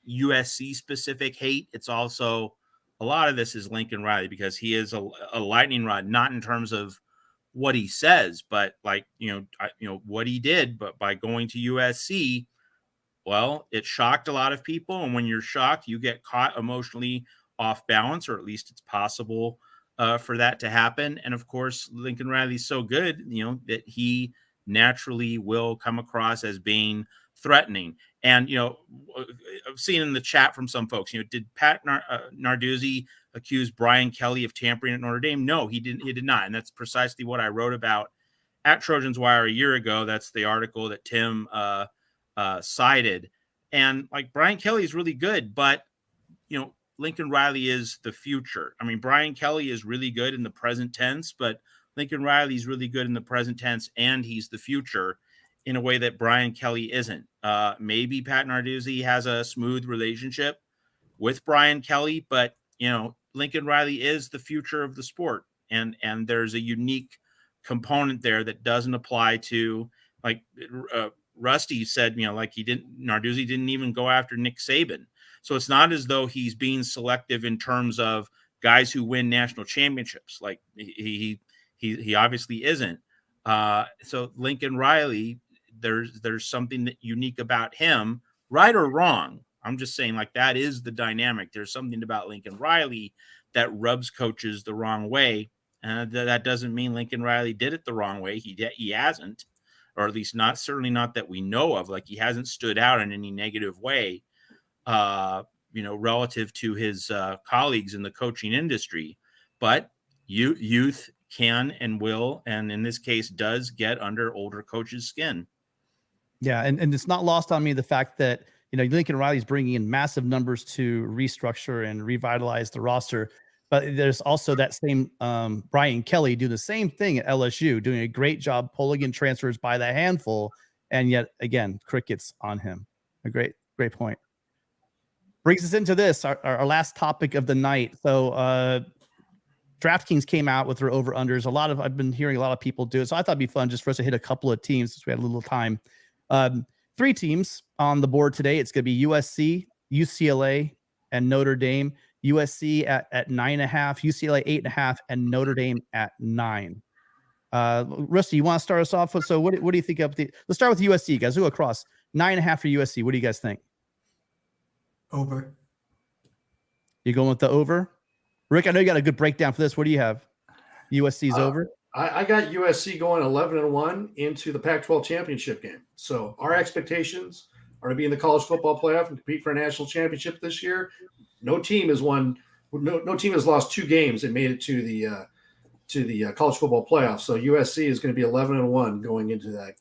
USC specific hate, it's also a lot of this is Lincoln Riley, because he is a lightning rod, not in terms of what he says, but like, what he did, but by going to USC, well, it shocked a lot of people. And when you're shocked, you get caught emotionally off balance, or at least it's possible for that to happen. And of course, Lincoln Riley's so good, that he naturally will come across as being threatening. And, I've seen in the chat from some folks, did Pat Narduzzi accuse Brian Kelly of tampering at Notre Dame? No, he didn't. He did not. And that's precisely what I wrote about at Trojans Wire a year ago. That's the article that Tim cited. And like, Brian Kelly is really good, but, Lincoln Riley is the future. I mean, Brian Kelly is really good in the present tense, but Lincoln Riley is really good in the present tense, and he's the future in a way that Brian Kelly isn't. Maybe Pat Narduzzi has a smooth relationship with Brian Kelly, but Lincoln Riley is the future of the sport, and there's a unique component there that doesn't apply to, like Rusty said, Narduzzi didn't even go after Nick Saban. So it's not as though he's being selective in terms of guys who win national championships. Like he obviously isn't. So Lincoln Riley, there's something that unique about him, right or wrong. I'm just saying, like, that is the dynamic. There's something about Lincoln Riley that rubs coaches the wrong way. That doesn't mean Lincoln Riley did it the wrong way. He hasn't, or at least certainly not that we know of. Like, he hasn't stood out in any negative way, relative to his colleagues in the coaching industry. But youth can and will, and in this case does, get under older coaches' skin. Yeah, and it's not lost on me the fact that Lincoln Riley's bringing in massive numbers to restructure and revitalize the roster, but there's also that same Brian Kelly doing the same thing at LSU, doing a great job pulling in transfers by the handful, and yet again, crickets on him. A great point. Brings us into this, our last topic of the night. So DraftKings came out with their over-unders. I've been hearing a lot of people do it, so I thought it'd be fun just for us to hit a couple of teams since we had a little time. 3 teams on the board today. It's going to be USC, UCLA, and Notre Dame. USC at 9.5, UCLA 8.5, and Notre Dame at 9. Rusty, you want to start us off with? So what do you think of the? Let's start with USC, guys. We'll go across 9.5 for USC. What do you guys think? Over. You going with the over? Rick, I know you got a good breakdown for this. What do you have? USC's over? I got USC going 11-1 into the Pac-12 championship game. So our expectations are to be in the college football playoff and compete for a national championship this year. No team has lost 2 games and made it to the college football playoff. So USC is going to be 11-1 going into that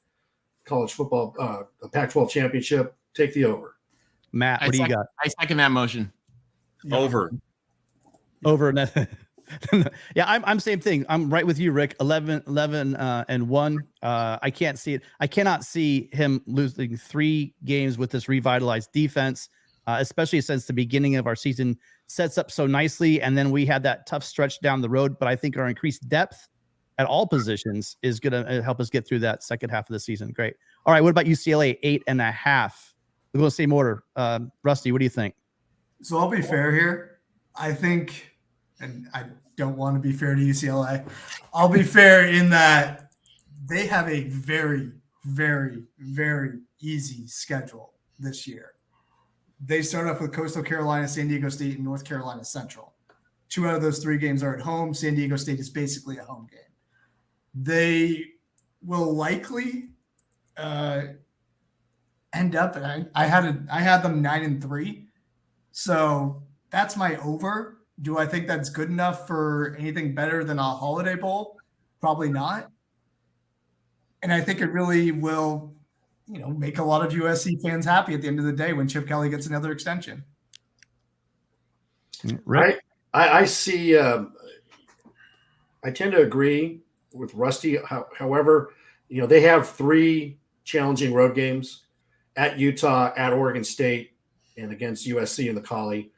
college football, the Pac-12 championship. Take the over. Matt, what do you got? I second that motion. Yeah. Over. Yeah, I'm same thing. I'm right with you, Rick. 11 and 1. I can't see it. I cannot see him losing 3 games with this revitalized defense, especially since the beginning of our season sets up so nicely. And then we had that tough stretch down the road. But I think our increased depth at all positions is going to help us get through that second half of the season. Great. All right. What about UCLA? 8.5. We'll go same order. Rusty, what do you think? So I'll be fair here. I think, and I don't want to be fair to UCLA. I'll be fair in that they have a very, very, very easy schedule this year. They start off with Coastal Carolina, San Diego State, and North Carolina Central. 2 out of those 3 games are at home. San Diego State is basically a home game. They will likely end up, and I had them 9-3. So that's my over. Do I think that's good enough for anything better than a Holiday Bowl? Probably not. And I think it really will, make a lot of USC fans happy at the end of the day when Chip Kelly gets another extension. Rick? I see. I tend to agree with Rusty. However, they have 3 challenging road games. at Utah, at Oregon State, and against USC in the Collie.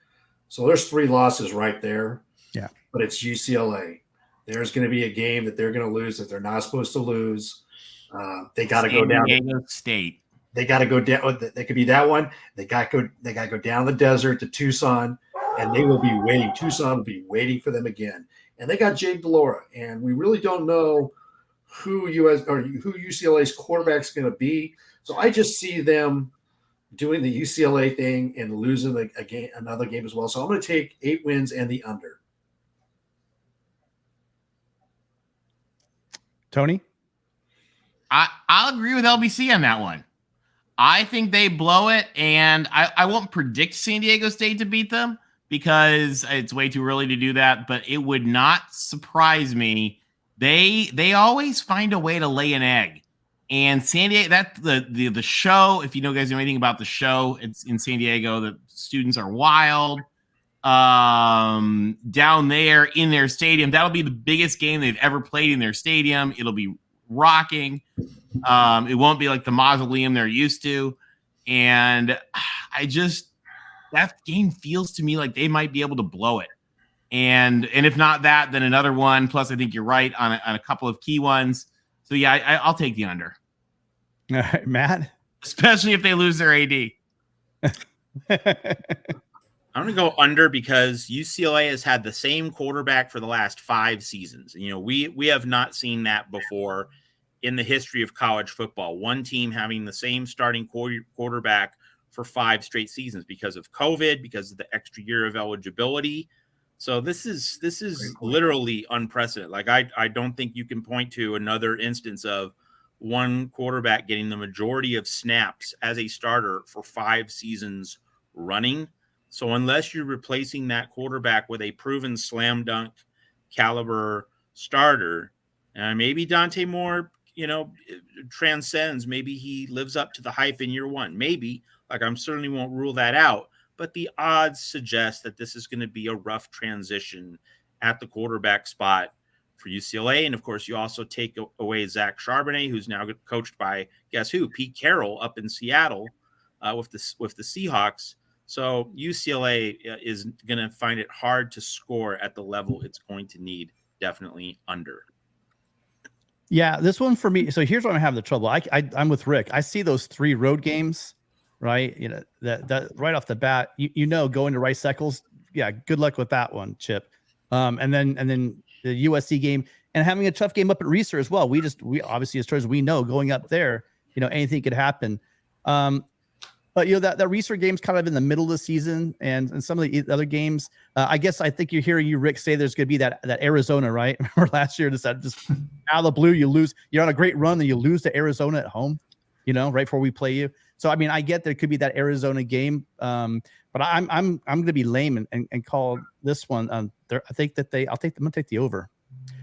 So there's 3 losses right there. Yeah. But it's UCLA. There's going to be a game that they're going to lose that they're not supposed to lose. They got to go down. San Diego State. They got to go down. They could be that one. They got to go down the desert to Tucson, and they will be waiting. Tucson will be waiting for them again. And they got Jake Delora, and we really don't know who UCLA's quarterback's going to be. So I just see them doing the UCLA thing and losing another game as well. So I'm going to take 8 wins and the under. Tony? I'll agree with LBC on that one. I think they blow it, and I won't predict San Diego State to beat them because it's way too early to do that, but it would not surprise me. They always find a way to lay an egg. And San Diego, that's the show. If you guys know anything about the show, it's in San Diego. The students are wild. Down there in their stadium, that'll be the biggest game they've ever played in their stadium. It'll be rocking. It won't be like the mausoleum they're used to. And that game feels to me like they might be able to blow it. And if not that, then another one. Plus, I think you're right on a couple of key ones. So, yeah, I'll take the under. All right, Matt? Especially if they lose their AD. I'm going to go under because UCLA has had the same quarterback for the last 5 seasons. We have not seen that before in the history of college football. One team having the same starting quarterback for 5 straight seasons because of COVID, because of the extra year of eligibility. So this is literally unprecedented. Like I don't think you can point to another instance of one quarterback getting the majority of snaps as a starter for 5 seasons running. So unless you're replacing that quarterback with a proven slam dunk caliber starter, maybe Dante Moore, transcends. Maybe he lives up to the hype in year 1. Maybe. I certainly won't rule that out. But the odds suggest that this is going to be a rough transition at the quarterback spot for UCLA. And, of course, you also take away Zach Charbonnet, who's now coached by, guess who, Pete Carroll up in Seattle with the Seahawks. So UCLA is going to find it hard to score at the level it's going to need. Definitely under. Yeah, this one for me. So here's where I'm having the trouble. I'm with Rick. I see those 3 road games. Right, that right off the bat, going to Rice Eccles, yeah, good luck with that one, Chip. And then the USC game and having a tough game up at Reser as well. We obviously as Trojans, we know going up there, anything could happen. But that Reser game's kind of in the middle of the season, and some of the other games, I think you're hearing Rick say there's going to be that Arizona, right? Remember last year, just out of the blue, you lose. You're on a great run, and you lose to Arizona at home, right before we play you. So I get there could be that Arizona game, but I'm going to be lame and call this one. I'm going to take the over.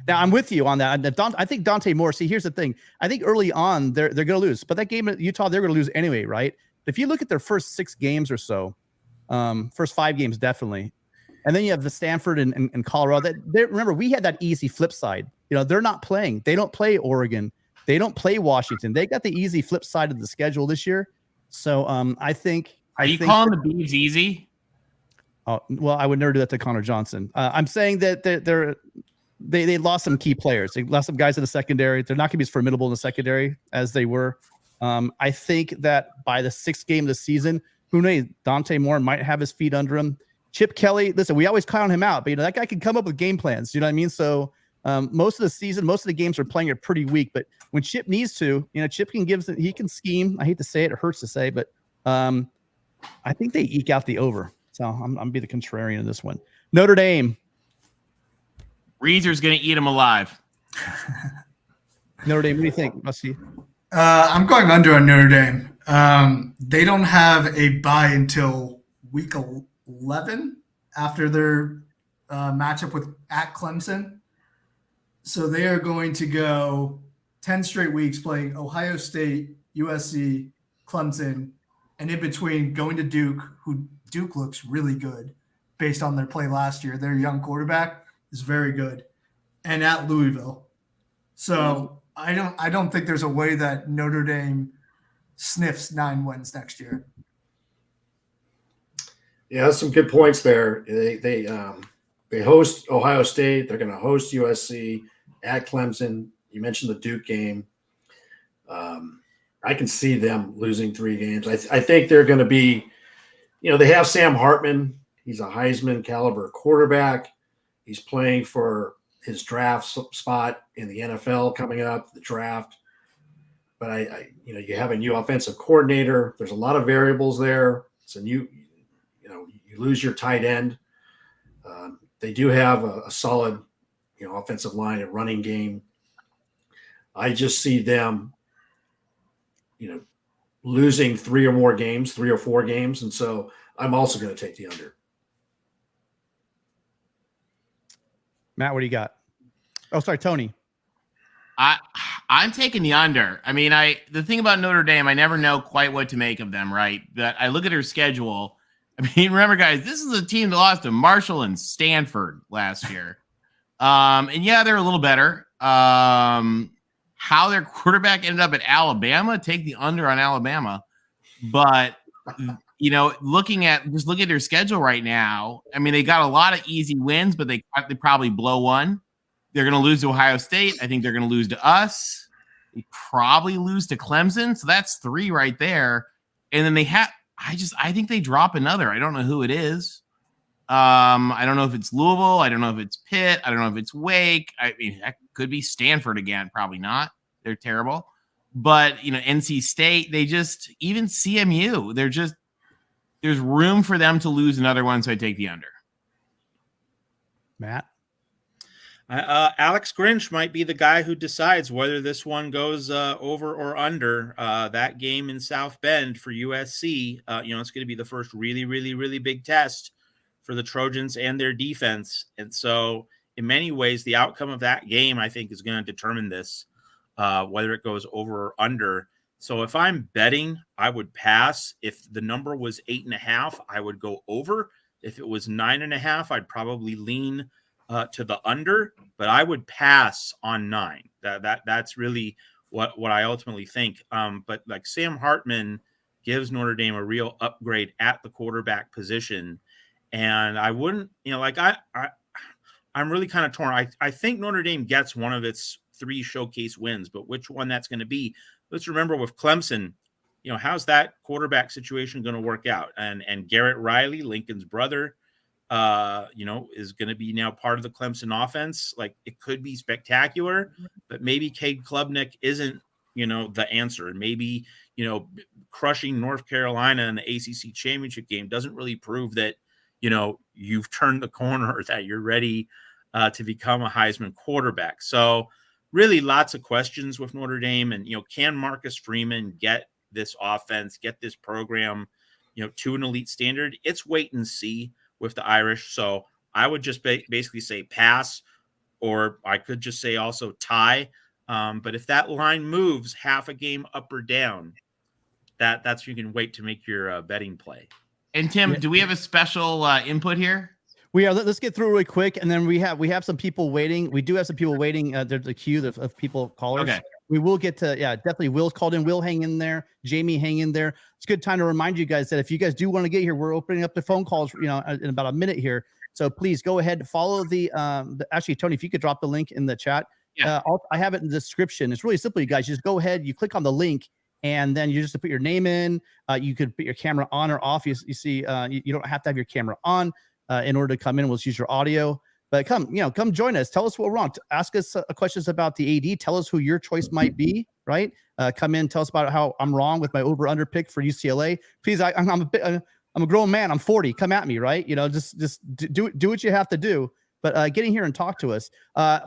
Now I'm with you on that. I think Dante Moore. See, here's the thing. I think early on they're going to lose, but that game at Utah they're going to lose anyway, right? If you look at their first 6 games or so, first 5 games definitely, and then you have the Stanford and Colorado. Remember we had that easy flip side. They're not playing. They don't play Oregon. They don't play Washington. They got the easy flip side of the schedule this year. So I think. Are you calling the Beavs easy? Oh well, I would never do that to Connor Johnson. I'm saying that they lost some key players. They lost some guys in the secondary. They're not going to be as formidable in the secondary as they were. I think that by the 6th game of the season, who knows? Dante Moore might have his feet under him. Chip Kelly. Listen, we always count him out, but that guy can come up with game plans. You know what I mean? So most of the season, most of the games are playing it pretty weak, but when Chip needs to, Chip he can scheme. I hate to say it hurts to say, but I think they eke out the over. So I'm gonna be the contrarian in this one. Notre Dame. Reeser's gonna eat him alive. Notre Dame. What do you think, Rusty? I'm going under on Notre Dame. They don't have a bye until week 11 after their matchup at Clemson. So they are going to go 10 straight weeks playing Ohio State, USC, Clemson, and in between going to Duke, who Duke looks really good based on their play last year. Their young quarterback is very good, and at Louisville. So I don't think there's a way that Notre Dame sniffs 9 wins next year. Yeah, that's some good points there. They host Ohio State. They're going to host USC at Clemson. You mentioned the Duke game. I can see them losing 3 games. I think they're going to be, they have Sam Hartman. He's a Heisman caliber quarterback. He's playing for his draft spot in the NFL coming up, the draft. But you have a new offensive coordinator. There's a lot of variables there. It's a new, you lose your tight end. They do have a solid, offensive line and running game. I just see them, losing 3 or 4 games. And so I'm also going to take the under. Matt, what do you got? Oh, sorry, Tony. I'm taking the under. I mean, the thing about Notre Dame, I never know quite what to make of them, right? But I look at their schedule. I mean, remember, guys, this is a team that lost to Marshall and Stanford last year. And yeah, they're a little better. How their quarterback ended up at Alabama, take the under on Alabama. But, looking at their schedule right now, I mean, they got a lot of easy wins, but they probably blow one. They're going to lose to Ohio State. I think they're going to lose to us. They probably lose to Clemson. So that's 3 right there. And then I think they drop another. I don't know who it is. I don't know if it's Louisville. I don't know if it's Pitt. I don't know if it's Wake. I mean, that could be Stanford again. Probably not. They're terrible. But, NC State, even CMU, there's room for them to lose another one. So I take the under. Matt? Alex Grinch might be the guy who decides whether this one goes over or under. That game in South Bend for USC, it's going to be the first really, really, really big test for the Trojans and their defense. And so in many ways, the outcome of that game, I think, is going to determine this, whether it goes over or under. So if I'm betting, I would pass. If the number was 8.5, I would go over. If it was 9.5, I'd probably lean to the under, but I would pass on 9. That's really what I ultimately think. But like Sam Hartman gives Notre Dame a real upgrade at the quarterback position, and I wouldn't, I'm really kind of torn. I think Notre Dame gets one of its 3 showcase wins, but which one that's going to be? Let's remember with Clemson, how's that quarterback situation going to work out? And Garrett Riley, Lincoln's brother, is going to be now part of the Clemson offense. Like, it could be spectacular, but maybe Cade Klubnik isn't, the answer. And maybe, crushing North Carolina in the ACC championship game doesn't really prove that, you've turned the corner or that you're ready to become a Heisman quarterback. So really lots of questions with Notre Dame. And, can Marcus Freeman get this offense, get this program, to an elite standard? It's wait and see with the Irish. So I would just basically say pass, or I could just say also tie. But if that line moves half a game up or down, that's you can wait to make your betting play. And Tim, do we have a special input here? We are. Let's get through really quick, and then we have some people waiting. We do have some people waiting. There's a queue of people callers. Okay. We will get to, definitely Will's called in. Will, hang in there. Jaime, hang in there. It's a good time to remind you guys that if you guys do want to get here, we're opening up the phone calls, in about a minute here. So please go ahead, follow actually, Tony, if you could drop the link in the chat. Yeah. I have it in the description. It's really simple, you guys. Just go ahead, you click on the link, and then you just put your name in. You could put your camera on or off. You see, you don't have to have your camera on in order to come in. We'll just use your audio. But come join us. Tell us what we're wrong. Ask us questions about the AD. Tell us who your choice might be, right? Come in, tell us about how I'm wrong with my over-under pick for UCLA. Please, I'm a grown man. I'm 40. Come at me, right? Just do what you have to do. But get in here and talk to us.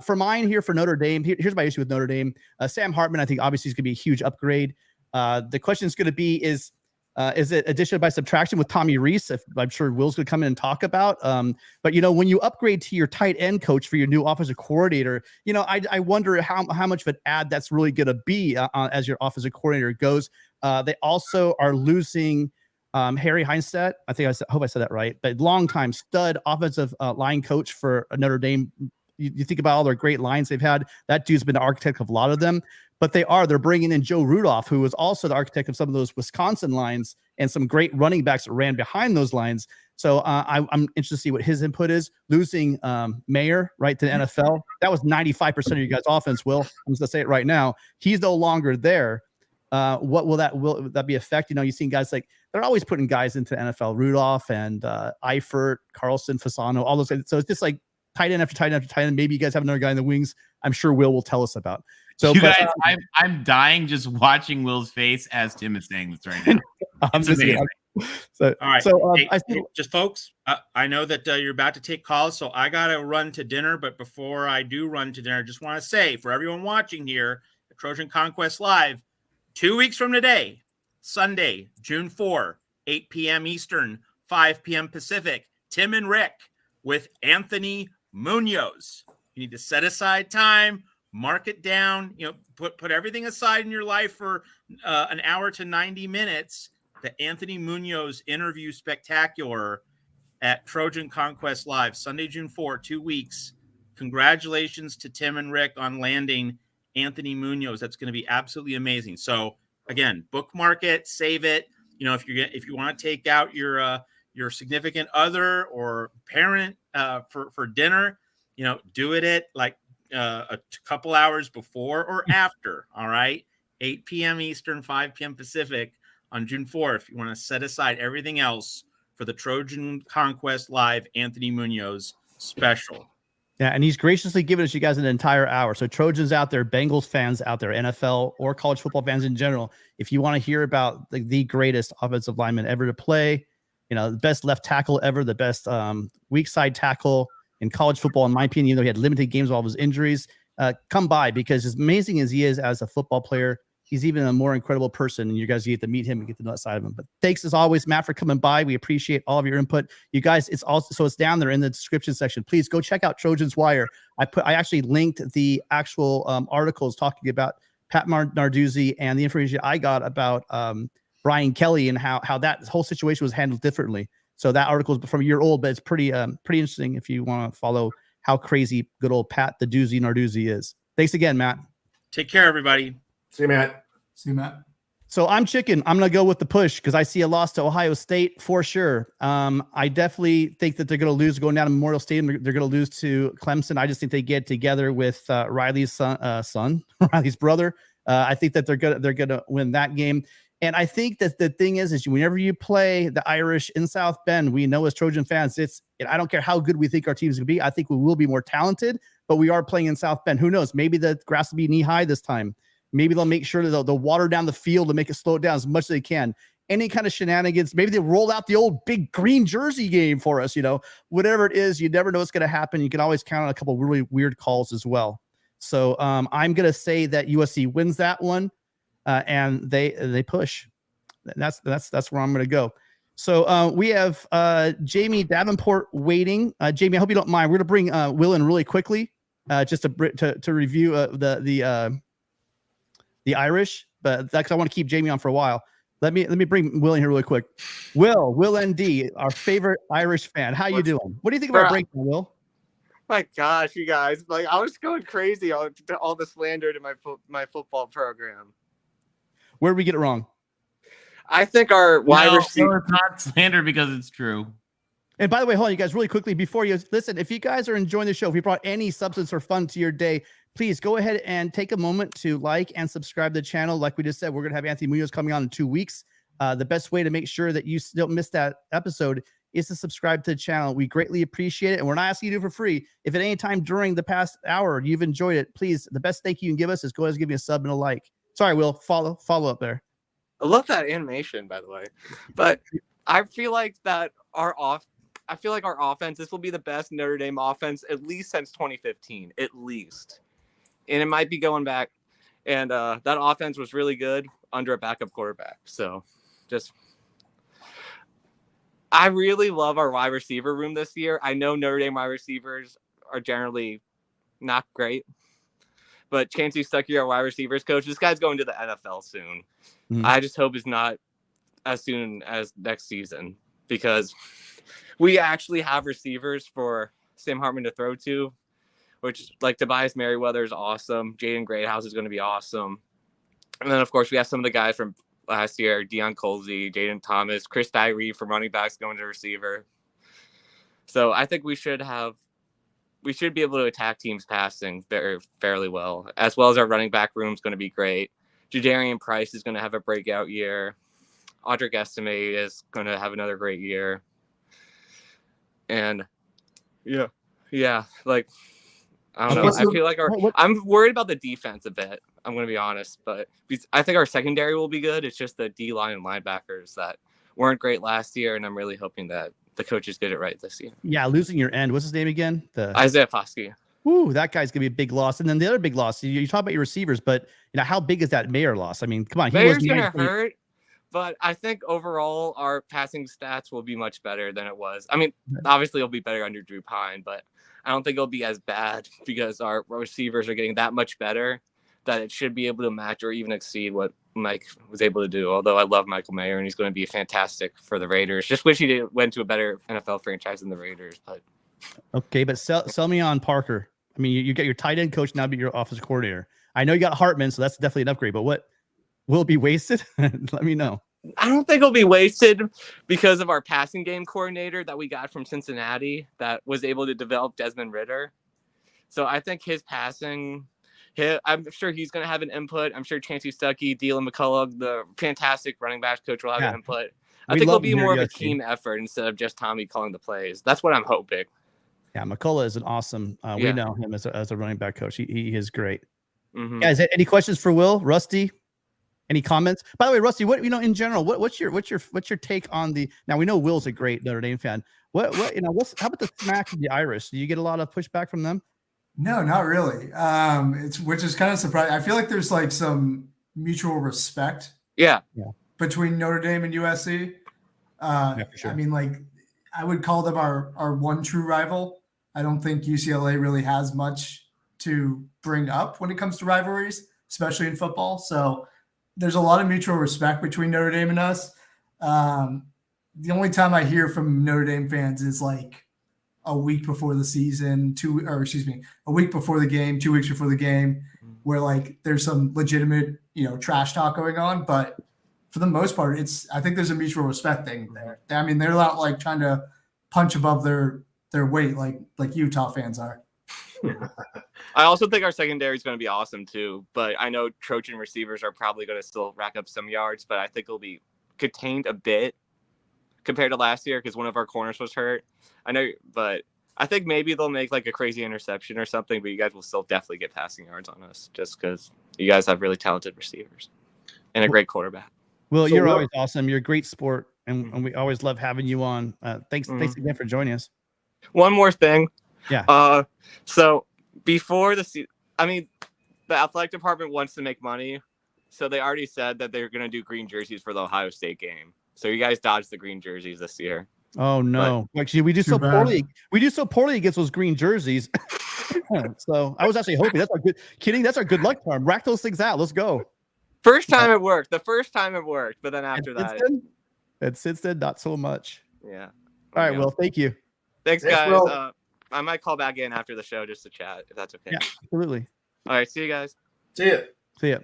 For mine here for Notre Dame, here's my issue with Notre Dame. Sam Hartman, I think obviously is going to be a huge upgrade. The question is going to be, is it addition by subtraction with Tommy Rees? I'm sure Will's going to come in and talk about. But when you upgrade to your tight end coach for your new offensive coordinator, I wonder how much of an add that's really going to be as your offensive coordinator goes. They also are losing Harry Heinstedt. Hope I said that right. But longtime stud offensive line coach for Notre Dame. You think about all their great lines they've had. That dude's been the architect of a lot of them. but they're bringing in Joe Rudolph, who was also the architect of some of those Wisconsin lines and some great running backs that ran behind those lines. So I'm interested to see what his input is. Losing Mayer right to the NFL, that was 95% of you guys' offense. Will, I'm just gonna say it right now. He's no longer there. What will that be affect? You know, you've seen guys like they're always putting guys into the NFL, Rudolph and Eifert, Carlson, Fasano, all those guys. So it's just like tight end after tight end after tight end. Maybe you guys have another guy in the wings. I'm sure Will tell us about. So you guys, I'm dying just watching Will's face as Tim is saying this right now. It's amazing. All right. So just folks, I know that you're about to take calls, so I got to run to dinner. But before I do run to dinner, I just want to say for everyone watching here at Trojan Conquest Live, 2 weeks from today, Sunday, June 4, 8 p.m. Eastern, 5 p.m. Pacific, Tim and Rick with Anthony Munoz. You need to set aside time, mark it down, you know, put everything aside in your life for an hour to 90 minutes. The Anthony Munoz interview spectacular at Trojan Conquest Live, Sunday, June 4, 2 weeks. Congratulations to Tim and Rick on landing Anthony Munoz. That's going to be absolutely amazing. So again, bookmark it, save it. You know, if you want to take out your significant other or parent for dinner, you know, do it at like a couple hours before or after. All right, 8 p.m. Eastern, 5 p.m. Pacific on June 4th. You want to set aside everything else for the Trojan Conquest Live Anthony Munoz special. Yeah, and he's graciously given us you guys an entire hour. So Trojans out there, Bengals fans out there, NFL or college football fans in general, if you want to hear about the greatest offensive lineman ever to play, you know, the best left tackle ever, the best weak side tackle in college football, in my opinion, even though he had limited games with all of his injuries, come by, because as amazing as he is as a football player, he's even a more incredible person, and you guys get to meet him and get to know that side of him. But thanks as always, Matt, for coming by. We appreciate all of your input. You guys, it's down there in the description section. Please go check out Trojan's Wire. I actually linked the actual articles talking about Pat Narduzzi and the information I got about Brian Kelly and how that whole situation was handled differently. So that article is from a year old, but it's pretty interesting if you want to follow how crazy good old Pat the Doozy Narduzzi is. Thanks again, Matt. Take care, everybody. See you, Matt. So I'm chicken. I'm going to go with the push because I see a loss to Ohio State for sure. I definitely think that they're going to lose going down to Memorial Stadium. They're going to lose to Clemson. I just think they get together with Riley's son, Riley's brother. I think that they're going to win that game. And I think that the thing is whenever you play the Irish in South Bend, we know as Trojan fans, I don't care how good we think our team's going to be. I think we will be more talented, but we are playing in South Bend. Who knows? Maybe the grass will be knee high this time. Maybe they'll make sure that they'll water down the field to make it slow it down as much as they can. Any kind of shenanigans. Maybe they roll out the old big green jersey game for us. You know, whatever it is, you never know what's going to happen. You can always count on a couple of really weird calls as well. So I'm going to say that USC wins that one, and they push. That's where I'm going to go. So we have Jaime Davenport waiting. Jaime, I hope you don't mind. We're going to bring Will in really quickly, just to review the Irish, but that's I want to keep Jaime on for a while. Let me bring Will in here really quick. WillND, our favorite Irish fan. How you doing? What do you think about breaking, Will? My gosh, you guys! Like I was going crazy on all the slander to my football program. Where did we get it wrong? I think our wide receiver. It's not slander because it's true. And by the way, hold on, you guys, really quickly before you listen, if you guys are enjoying the show, if you brought any substance or fun to your day, please go ahead and take a moment to like and subscribe to the channel. Like we just said, we're going to have Anthony Munoz coming on in 2 weeks. The best way to make sure that you don't miss that episode is to subscribe to the channel. We greatly appreciate it. And we're not asking you to do it for free. If at any time during the past hour you've enjoyed it, please, the best thank you can give us is go ahead and give me a sub and a like. Sorry, Will, follow up there. I love that animation, by the way. But I feel like our offense, this will be the best Notre Dame offense at least since 2015, at least. And it might be going back. And that offense was really good under a backup quarterback. So I really love our wide receiver room this year. I know Notre Dame wide receivers are generally not great. But Chancey Stuckey, our wide receivers coach, this guy's going to the NFL soon. Mm-hmm. I just hope it's not as soon as next season because we actually have receivers for Sam Hartman to throw to. which like Tobias Merriweather is awesome. Jaden Greathouse is going to be awesome. And then, of course, we have some of the guys from last year, Deion Colsey, Jaden Thomas, Chris Tyree from running backs going to receiver. So I think we should be able to attack teams passing fairly well as our running back room is going to be great. Jadarian Price is going to have a breakout year. Audric Estime is going to have another great year. And yeah, like, I don't know. I feel like I'm worried about the defense a bit. I'm going to be honest, but I think our secondary will be good. It's just the D-line and linebackers that weren't great last year, and I'm really hoping that the coaches get it right this year. Yeah, losing your end. What's his name again? Isaiah Foskey. Ooh, that guy's gonna be a big loss. And then the other big loss. You talk about your receivers, but how big is that Mayer loss? I mean, come on, Mayer's gonna hurt, but I think overall our passing stats will be much better than it was. I mean, obviously it'll be better under Drew Pine, but I don't think it'll be as bad because our receivers are getting that much better that it should be able to match or even exceed what Mike was able to do. Although I love Michael Mayer and he's going to be fantastic for the Raiders. Just wish he went to a better NFL franchise than the Raiders. But okay, but sell me on Parker. I mean, you got your tight end coach now, be your offensive coordinator. I know you got Hartman, so that's definitely an upgrade. But what will it be wasted? Let me know. I don't think it'll be wasted because of our passing game coordinator that we got from Cincinnati that was able to develop Desmond Ridder. So I think his passing. I'm sure he's going to have an input. I'm sure Chancey Stuckey, Dylan McCullough, the fantastic running back coach, will have an input. I think it'll be more of a team effort instead of just Tommy calling the plays. That's what I'm hoping. Yeah, McCullough is an awesome. We know him as a running back coach. He is great. Mm-hmm. Guys, any questions for Will? Rusty? Any comments? By the way, Rusty, what in general? What's your take on the? Now we know Will's a great Notre Dame fan. How about the smack of the Irish? Do you get a lot of pushback from them? No, not really. Which is kind of surprising. I feel like there's like some mutual respect. Yeah. Between Notre Dame and USC. For sure. I mean, like, I would call them our one true rival. I don't think UCLA really has much to bring up when it comes to rivalries, especially in football. So there's a lot of mutual respect between Notre Dame and us. The only time I hear from Notre Dame fans is like a week before the season, a week before the game, 2 weeks before the game, where like there's some legitimate, trash talk going on. But for the most part, I think there's a mutual respect thing there. I mean, they're not like trying to punch above their weight like Utah fans are. I also think our secondary is going to be awesome too, but I know Trojan receivers are probably going to still rack up some yards, but I think it'll be contained a bit compared to last year because one of our corners was hurt. I know, but I think maybe they'll make like a crazy interception or something, but you guys will still definitely get passing yards on us just because you guys have really talented receivers and a great quarterback. Well, you're always awesome. You're a great sport, and we always love having you on. Thanks again for joining us. One more thing. Yeah. So before the athletic department wants to make money, so they already said that they're going to do green jerseys for the Ohio State game. So you guys dodged the green jerseys this year. Oh no! Actually, we do so poorly. We do so poorly against those green jerseys. So I was actually hoping that's our good kidding. That's our good luck charm. Rack those things out. Let's go. First time it worked. The first time it worked, but then after that, since then, not so much. Yeah. All right. Well, thank you. Thanks, guys. I might call back in after the show just to chat if that's okay. Yeah, absolutely. All right. See you guys. See ya.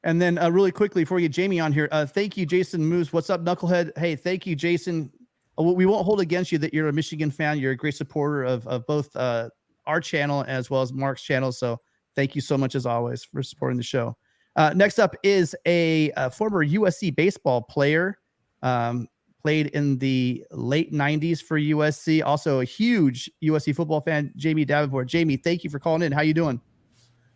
And then really quickly before we get Jamie on here, thank you, Jason Moose. What's up, Knucklehead? Hey, thank you, Jason. We won't hold against you that you're a Michigan fan. You're a great supporter of both our channel as well as Mark's channel. So thank you so much, as always, for supporting the show. Next up is a former USC baseball player, played in the late 90s for USC. Also a huge USC football fan, Jaime Davenport. Jamie, thank you for calling in. How you doing?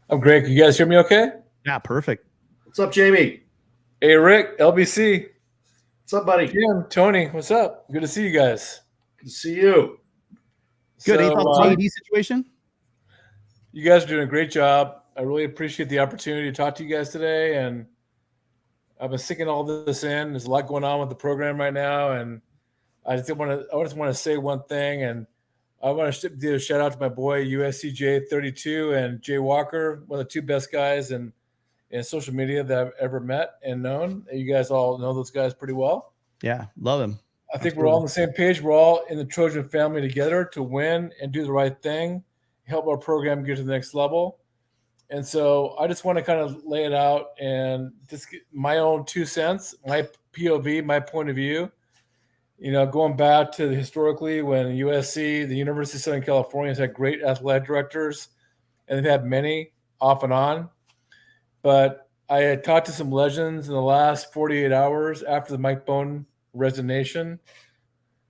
I'm great. Can you guys hear me okay? Yeah, perfect. What's up, Jamie? Hey, Rick, LBC. What's up, buddy? Jim, Tony, what's up? Good to see you guys. Good to see you. Good. Any thoughts on the AD situation? You guys are doing a great job. I really appreciate the opportunity to talk to you guys today. And I've been sinking all this in. There's a lot going on with the program right now. And I just want to say one thing. And I want to do a shout out to my boy, USCJ32 and Jay Walker, one of the two best guys in social media that I've ever met and known. You guys all know those guys pretty well. Yeah, love him. I think we're all on the same page. We're all in the Trojan family together to win and do the right thing help our program get to the next level. And so I just want to kind of lay it out and just get my own 2 cents, my POV, my point of view. You know, going back to historically when USC, the University of Southern California, has had great athletic directors, and they've had many off and on. But I had talked to some legends in the last 48 hours after the Mike Bohn resignation.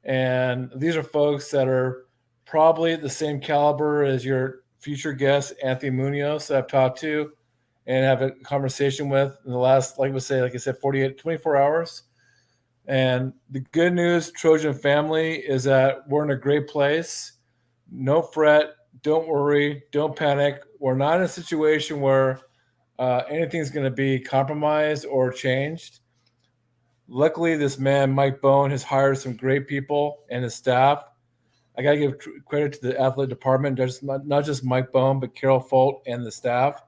And these are folks that are probably the same caliber as your future guest, Anthony Munoz, that I've talked to and have a conversation with in the last, like I said, 24 hours. And the good news, Trojan family, is that we're in a great place. No fret. Don't worry. Don't panic. We're not in a situation where anything's going to be compromised or changed. Luckily, this man, Mike Bohn, has hired some great people and his staff. I got to give credit to the athletic department, not just Mike Bohn, but Carol Folt and the staff,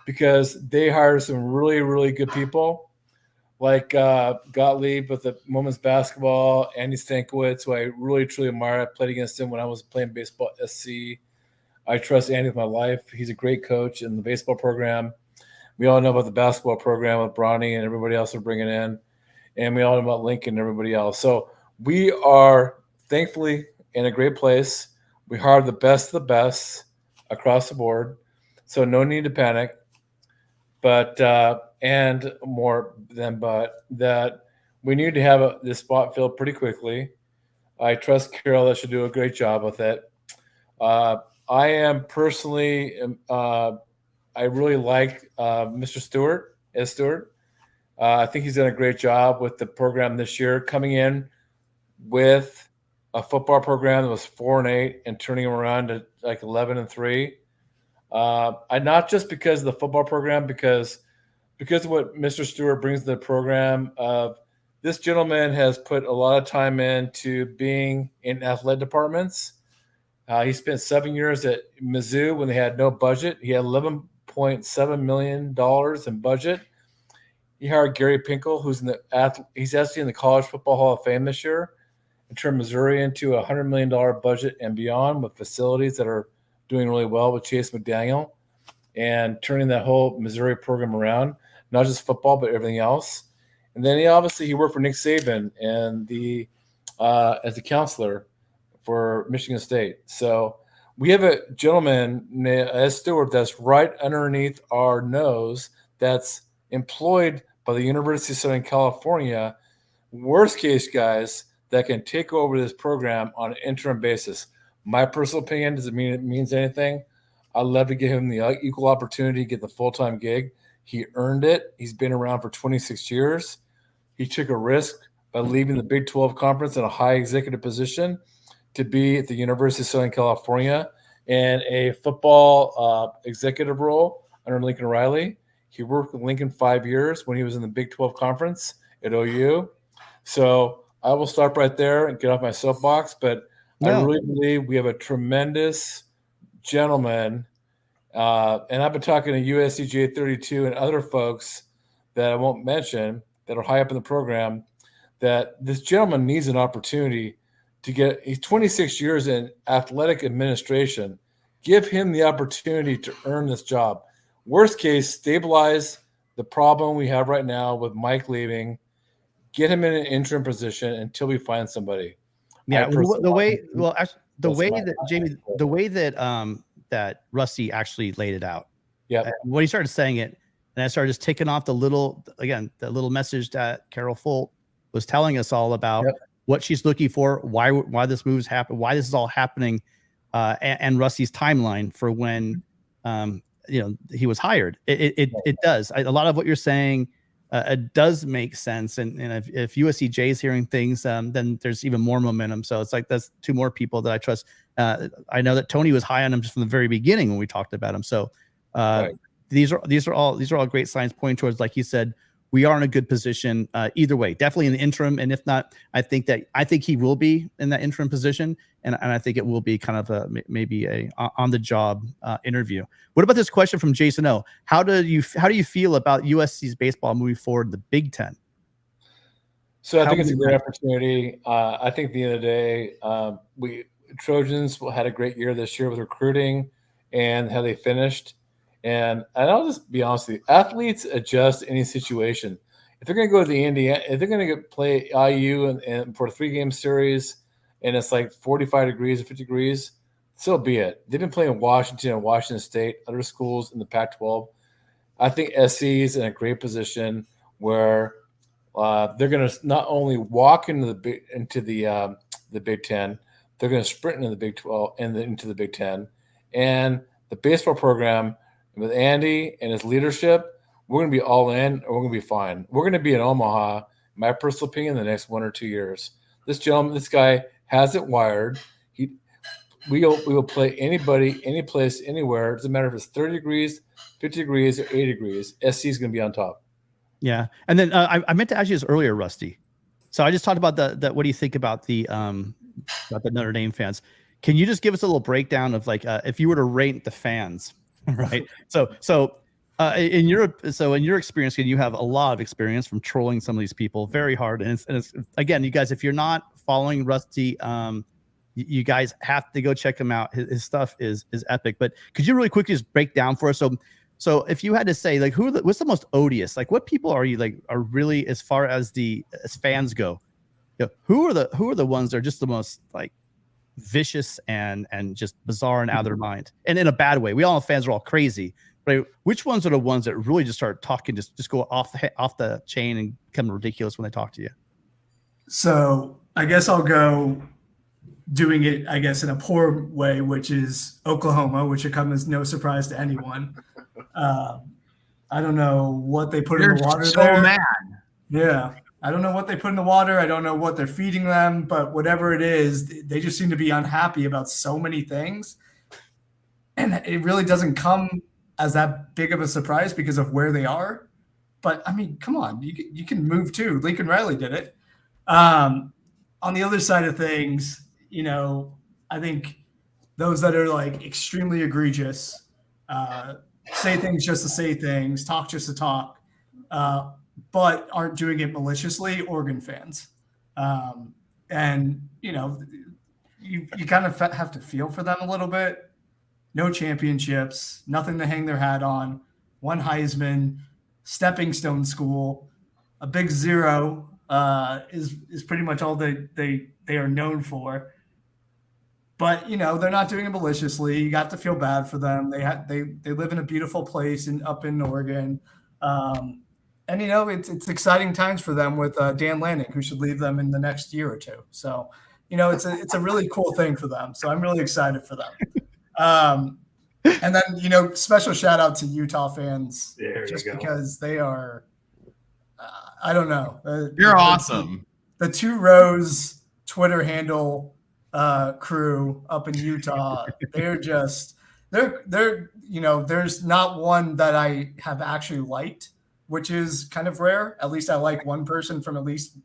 because they hired some really, really good people, like Gottlieb with the women's basketball, Andy Stankiewicz, who I really, truly admire. I played against him when I was playing baseball at SC. I trust Andy with my life. He's a great coach in the baseball program. We all know about the basketball program with Bronny and everybody else they're bringing in. And we all know about Lincoln and everybody else. So we are thankfully in a great place. We hired the best of the best across the board. So no need to panic. But and more than but that we need to have this spot filled pretty quickly. I trust Carol that she'll do a great job with it. I am personally, I really like Mr. Stewart, Stewart. I think he's done a great job with the program this year, coming in with a football program that was 4-8 and turning them around to like 11-3. Not just because of the football program, because of what Mr. Stewart brings to the program. This gentleman has put a lot of time into being in athletic departments. He spent 7 years at Mizzou when they had no budget. He had $11.7 million in budget. He hired Gary Pinkel, he's actually in the College Football Hall of Fame this year, and turned Missouri into a $100 million budget and beyond, with facilities that are doing really well with Chase McDaniel, and turning that whole Missouri program around, not just football, but everything else. And then he worked for Nick Saban and as a counselor for Michigan State. So we have a gentleman as Stewart that's right underneath our nose, that's employed by the University of Southern California, worst case guys, that can take over this program on an interim basis. My personal opinion, doesn't mean it means anything. I'd love to give him the equal opportunity to get the full-time gig. He earned it. He's been around for 26 years. He took a risk by leaving the Big 12 Conference in a high executive position to be at the University of Southern California in a football executive role under Lincoln Riley. He worked with Lincoln 5 years when he was in the Big 12 Conference at OU. So I will stop right there and get off my soapbox, but I really believe we have a tremendous gentleman. And I've been talking to USCJ 32 and other folks that I won't mention that are high up in the program, that this gentleman needs an opportunity to he's 26 years in athletic administration. Give him the opportunity to earn this job. Worst case, stabilize the problem we have right now with Mike leaving, get him in an interim position until we find somebody. Yeah, the way that Rusty actually laid it out. Yeah, when he started saying it, and I started just ticking off the little message that Carol Folt was telling us all about, what she's looking for, why this move's happened, why this is all happening, and Rusty's timeline for when he was hired. It does. A lot of what you're saying it does make sense, and if USCJ is hearing things, then there's even more momentum. So it's like that's two more people that I trust. I know that Tony was high on him just from the very beginning when we talked about him. So these are all great signs pointing towards, like you said, we are in a good position either way. Definitely in the interim, and if not, I think he will be in that interim position, and I think it will be kind of maybe a on the job interview. What about this question from Jason O? How do you feel about USC's baseball moving forward in the Big Ten? So I think it's a great opportunity. I think at the end of the day, we Trojans had a great year this year with recruiting. and how they finished. And I'll just be honest with you, athletes adjust any situation. If they're going to go to the Indiana, if they're going to play IU and for a 3-game series, and it's like 45 degrees or 50 degrees, so be it. They've been playing Washington and Washington State, other schools in the Pac-12. I think SC is in a great position where they're going to not only walk into the Big Ten, they're going to sprint into the Big 12 and into the Big Ten. And the baseball program with Andy and his leadership, we're going to be all in, and we're going to be fine. We're going to be in Omaha, in my personal opinion, the next 1 or 2 years. This guy has it wired. We will play anybody, any place, anywhere. It doesn't matter if it's 30 degrees, 50 degrees, or 80 degrees. SC is going to be on top. Yeah, and then I meant to ask you this earlier, Rusty. So I just talked about the what do you think about the Notre Dame fans? Can you just give us a little breakdown of like if you were to rate the fans, right? So in your experience, and you have a lot of experience from trolling some of these people very hard, and it's again, you guys, if you're not following Rusty, you guys have to go check him out. His stuff is epic. But could you really quickly just break down for us? So if you had to say like what's the most odious? Like what people are really, as far as fans go, who are the ones that are just the most like vicious and just bizarre and out of their mind, and in a bad way? We all know fans are all crazy, right? Which ones are the ones that really just start talking, just go off the chain and become ridiculous when they talk to you? So I guess I'll go doing it, I guess, in a poor way, which is Oklahoma, which should come as no surprise to anyone. I don't know what they put in the water there. Mad. Yeah. I don't know what they put in the water. I don't know what they're feeding them, but whatever it is, they just seem to be unhappy about so many things. And it really doesn't come as that big of a surprise because of where they are. But I mean, come on, you can move too. Lincoln Riley did it. On the other side of things, I think those that are like extremely egregious, say things just to say things, talk just to talk, but aren't doing it maliciously, Oregon fans. And, you kind of have to feel for them a little bit. No championships, nothing to hang their hat on, 1 Heisman, stepping stone school, a big 0 is pretty much all they are known for. But they're not doing it maliciously. You got to feel bad for them. They live in a beautiful place up in Oregon, and it's exciting times for them with Dan Lanning, who should leave them in the next year or 2. So it's a really cool thing for them. So I'm really excited for them. And then special shout out to Utah fans, just because they are. I don't know. You're awesome. The 2 Rows Twitter handle crew up in Utah, they're there's not one that I have actually liked, which is kind of rare. At least I like one person from at least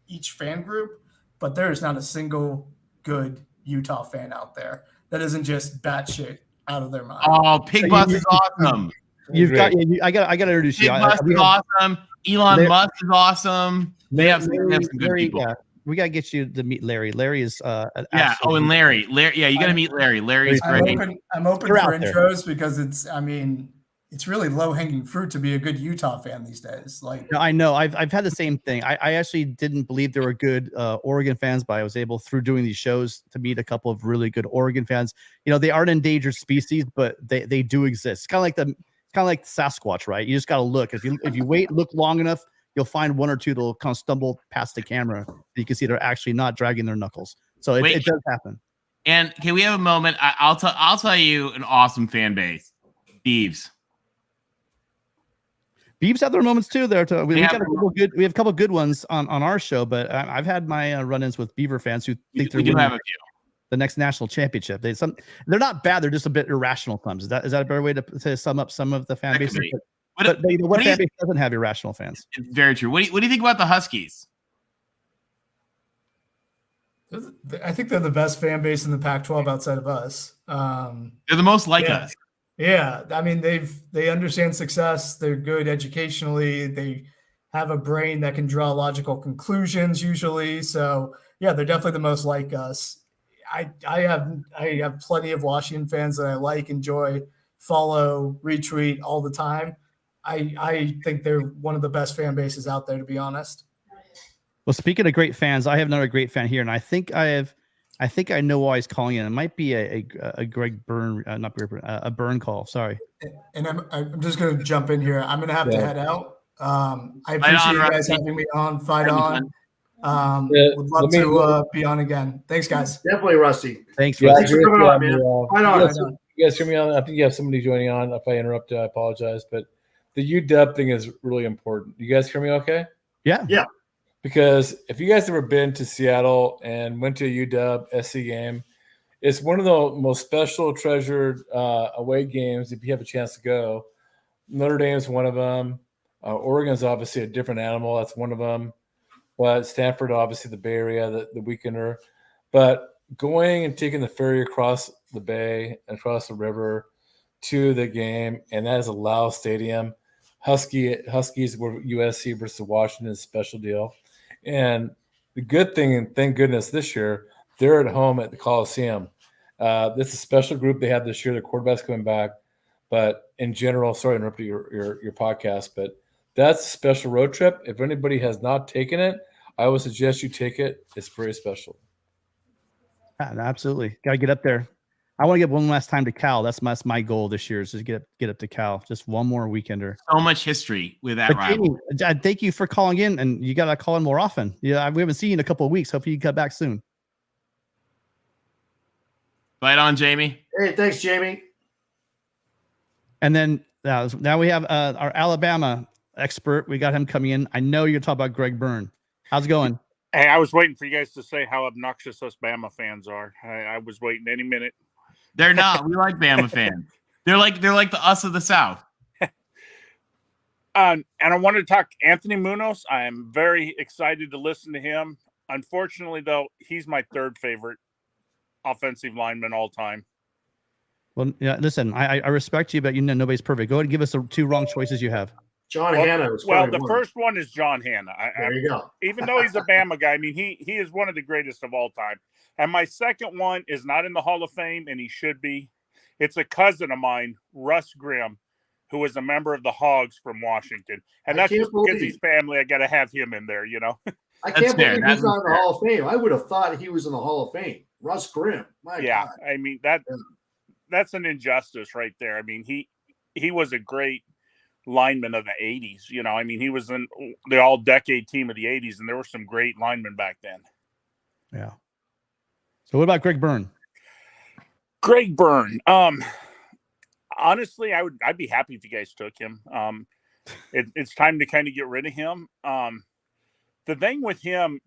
each fan group, but there is not a single good Utah fan out there that isn't just batshit out of their mind. Oh, Pig Bus is awesome. I got to introduce you. Pig Bus is awesome. Elon Musk is awesome. They have some good people. Yeah. We got to get you to meet Larry. Larry is and Larry. Yeah, you got to meet Larry. Larry's great. I'm open for intros because it's really low hanging fruit to be a good Utah fan these days. I know I've had the same thing. I actually didn't believe there were good Oregon fans, but I was able through doing these shows to meet a couple of really good Oregon fans. They aren't endangered species, but they do exist. It's kind of like Sasquatch, right? You just got to look. If you look long enough, you'll find 1 or 2 that'll kind of stumble past the camera. You can see they're actually not dragging their knuckles. So it does happen. And can we have a moment? I'll tell you an awesome fan base. Beavs have their moments too. We have a couple good ones on our show, but I've had my run-ins with Beaver fans who think they're winning the next national championship. They're not bad. They're just a bit irrational thumbs. Is that a better way to sum up some of the fan bases? But what fan base doesn't have irrational fans? It's very true. What do you think about the Huskies? I think they're the best fan base in the Pac-12 outside of us. They're the most like us. Yeah, I mean they understand success. They're good educationally. They have a brain that can draw logical conclusions usually. So yeah, they're definitely the most like us. I have plenty of Washington fans that I like, enjoy, follow, retweet all the time. I think they're one of the best fan bases out there, to be honest. Well, speaking of great fans, I have another great fan here, and I think I know why he's calling in. It might be a Greg Byrne, not Greg Byrne, a Byrne call. Sorry. And I'm just going to jump in here. I'm going to have to head out. I appreciate on, you guys Rusty. having me on. Fight on. Yeah, Would love to be on again. Thanks, guys. Definitely, Rusty. Thanks, Yeah, Rusty. Thanks for coming on, man. Fight on. You guys hear me on? I think you have somebody joining on. If I interrupt, I apologize. But the UW thing is really important. You guys hear me okay? Yeah. Yeah. Because if you guys ever been to Seattle and went to a UW SC game, it's one of the most special, treasured away games if you have a chance to go. Notre Dame's one of them. Oregon's obviously a different animal. That's one of them. But Stanford, obviously, the Bay Area, the weekender. But going and taking the ferry across the bay and across the river to the game, and that is a loud stadium. Huskies were USC versus Washington is a special deal. And the good thing, and thank goodness this year, they're at home at the Coliseum. This is a special group they have this year. The quarterback's coming back. But in general, sorry to interrupt your podcast, but that's a special road trip. If anybody has not taken it, I would suggest you take it. It's very special. Yeah, absolutely. Got to get up there. I want to get one last time to Cal. That's my goal this year is to get up to Cal. Just one more weekender. So much history with that But rival. Jamie, thank you for calling in, and you got to call in more often. Yeah, we haven't seen you in a couple of weeks. Hopefully you come back soon. Fight on, Jamie. Hey, thanks, Jamie. And then now we have our Alabama expert. We got him coming in. I know you're talking about Greg Byrne. How's it going? Hey, I was waiting for you guys to say how obnoxious us Bama fans are. I was waiting any minute. They're not. We like Bama fans. They're like the us of the South. And I wanted to talk Anthony Munoz. I am very excited to listen to him. Unfortunately, though, he's my third favorite offensive lineman all time. Well, yeah. Listen, I respect you, but you know nobody's perfect. Go ahead and give us the two wrong choices you have. John Hanna was Well, probably the one. first one is John Hanna. There you go. Even though he's a Bama guy, I mean, he is one of the greatest of all time. And my second one is not in the Hall of Fame, and he should be. It's a cousin of mine, Russ Grimm, who is a member of the Hogs from Washington. And I that's can't just because believe- he's family. I got to have him in there, you know. I That's can't fair. believe That he's not is in the Hall of Fame. I would have thought he was in the Hall of Fame. Russ Grimm. My Yeah, God. I mean that's an injustice right there. I mean, he was a great lineman of the 80s. You know, I mean, he was in the all-decade team of the 80s, and there were some great linemen back then. Yeah. So what about Greg Byrne? Greg Byrne. Honestly, I'd be happy if you guys took him. It's time to kind of get rid of him. The thing with him,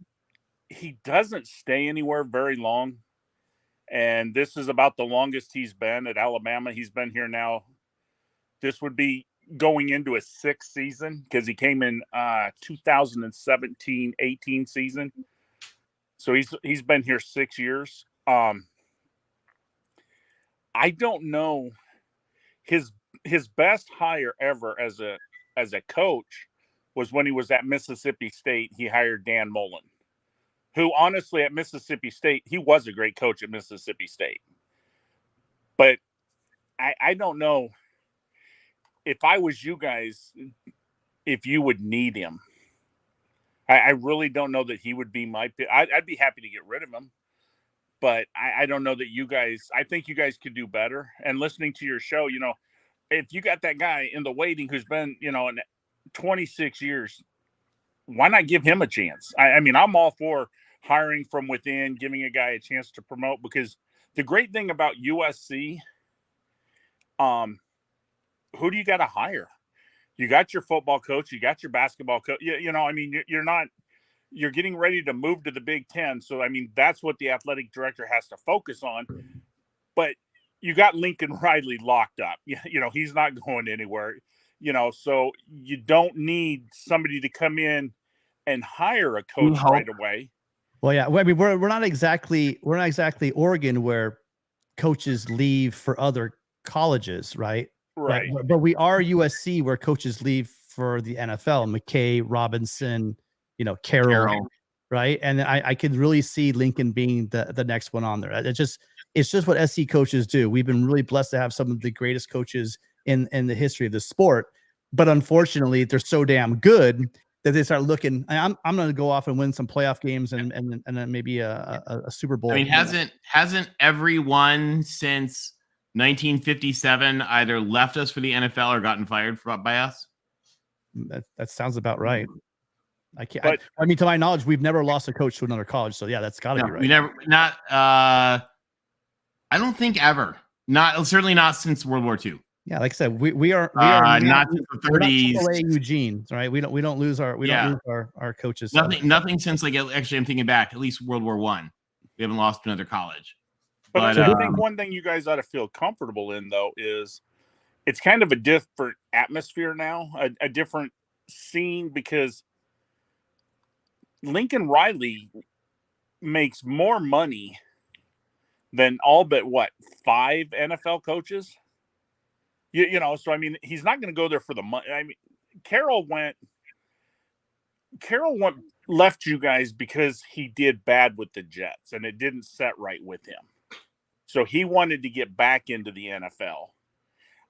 he doesn't stay anywhere very long. And this is about the longest he's been at Alabama. He's been here now. This would be going into his sixth season because he came in 2017-18 season. So he's been here 6 years. I don't know his best hire ever as a coach was when he was at Mississippi State. He hired Dan Mullen, who honestly at Mississippi State, he was a great coach at Mississippi State. But I don't know if I was you guys, if you would need him. I really don't know that he would be my pick. I'd be happy to get rid of him. But I don't know that you guys, I think you guys could do better. And listening to your show, you know, if you got that guy in the waiting who's been, you know, in 26 years, why not give him a chance? I mean, I'm all for hiring from within, giving a guy a chance to promote, because the great thing about USC, who do you got to hire? You got your football coach, you got your basketball coach. You know, I mean, you're getting ready to move to the Big Ten. So, I mean, that's what the athletic director has to focus on. But you got Lincoln Riley locked up. You know, he's not going anywhere, you know, so you don't need somebody to come in and hire a coach right away. Well, yeah, I mean, we're not exactly Oregon where coaches leave for other colleges, right? Right. But we are USC where coaches leave for the NFL. McKay, Robinson, you know, Carroll. right? And I could really see Lincoln being the next one on there. It's just what SC coaches do. We've been really blessed to have some of the greatest coaches in the history of the sport, but unfortunately, they're so damn good that they start looking. I'm going to go off and win some playoff games and then maybe a Super Bowl. I mean, hasn't everyone since 1957 either left us for the NFL or gotten fired by us? That sounds about right. I can't. I mean, to my knowledge, we've never lost a coach to another college. So yeah, that's got to be right. We never. Not. I don't think ever. Certainly not since World War II. Yeah, like I said, we are not since the 30s. Eugene, right? We don't lose our coaches. Nothing since actually I'm thinking back, at least World War I. We haven't lost to another college. But I think one thing you guys ought to feel comfortable in though is it's kind of a different atmosphere now, a different scene, because Lincoln Riley makes more money than all but 5 NFL coaches. So I mean, he's not going to go there for the money. I mean, Carroll left you guys because he did bad with the Jets and it didn't set right with him. So he wanted to get back into the NFL.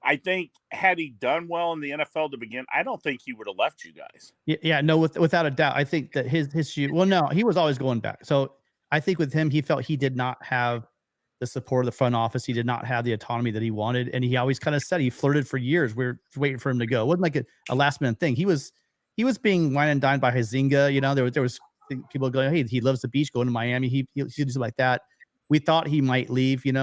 I think had he done well in the NFL to begin, I don't think he would have left you guys. Yeah, no, without a doubt. I think that his well, no, he was always going back. So I think with him, he felt he did not have the support of the front office. He did not have the autonomy that he wanted. And he always kind of said he flirted for years. We're waiting for him to go. It wasn't like a last minute thing. He was being wine and dined by Huizenga. There was people going, hey, he loves the beach, going to Miami. He do something like that. We thought he might leave, You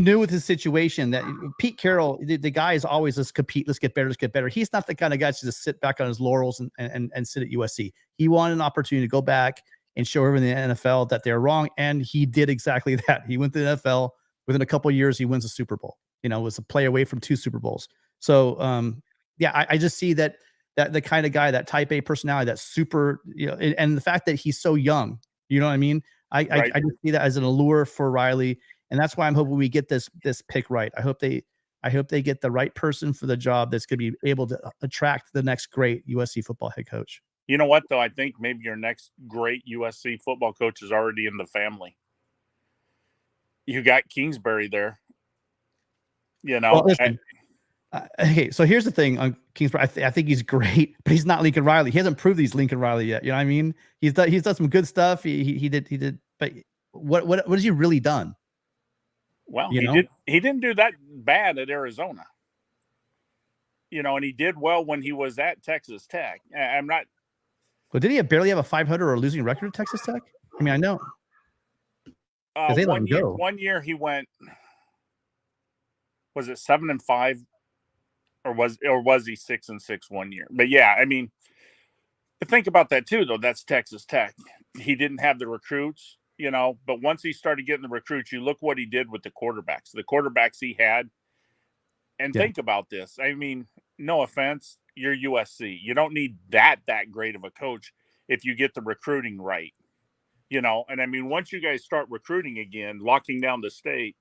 knew with his situation that Pete Carroll, the guy is always, let's compete, let's get better. He's not the kind of guy to just sit back on his laurels and sit at USC. He wanted an opportunity to go back and show everyone in the NFL that they're wrong. And he did exactly that. He went to the NFL. Within a couple of years, he wins a Super Bowl. Was a play away from 2 Super Bowls. So, I just see that the kind of guy, that type A personality, that super, and the fact that he's so young, you know what I mean? I just see that as an allure for Riley. And that's why I'm hoping we get this pick right. I hope they get the right person for the job that's going to be able to attract the next great USC football head coach. You know what, though? I think maybe your next great USC football coach is already in the family. You got Kingsbury there. Well, listen, okay, so here's the thing on Kingsbury. I think he's great, but he's not Lincoln Riley. He hasn't proved he's Lincoln Riley yet. You know what I mean? He's done some good stuff. He did. But what has he really done? Well, he didn't do that bad at Arizona. And he did well when he was at Texas Tech. I'm not. Well, did he barely have a 500 or a losing record at Texas Tech? I mean, I know. They let him go. One year he went. Was it 7-5, or was he 6-6 one year? But yeah, I mean, think about that too, though. That's Texas Tech. He didn't have the recruits. But once he started getting the recruits, you look what he did with the quarterbacks he had. And think about this. I mean, no offense, you're USC. You don't need that great of a coach if you get the recruiting right. And I mean, once you guys start recruiting again, locking down the state,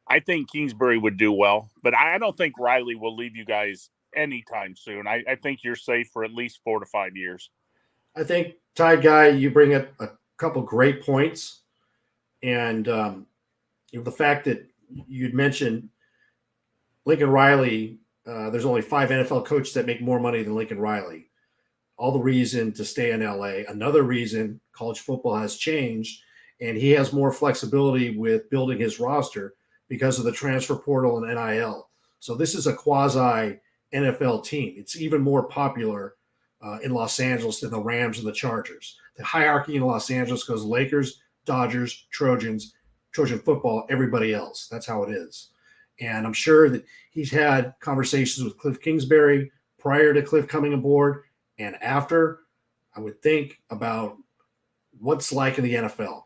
I think Kingsbury would do well. But I don't think Riley will leave you guys anytime soon. I think you're safe for at least 4 to 5 years. I think, Ty Guy, you bring up a couple great points. And the fact that you'd mentioned Lincoln Riley, there's only 5 NFL coaches that make more money than Lincoln Riley. All the reason to stay in LA. Another reason college football has changed, and he has more flexibility with building his roster because of the transfer portal and NIL. So this is a quasi NFL team. It's even more popular in Los Angeles than the Rams and the Chargers. The hierarchy in Los Angeles goes Lakers, Dodgers, Trojans, Trojan football, everybody else. That's how it is. And I'm sure that he's had conversations with Cliff Kingsbury prior to Cliff coming aboard and after. I would think about what's like in the NFL.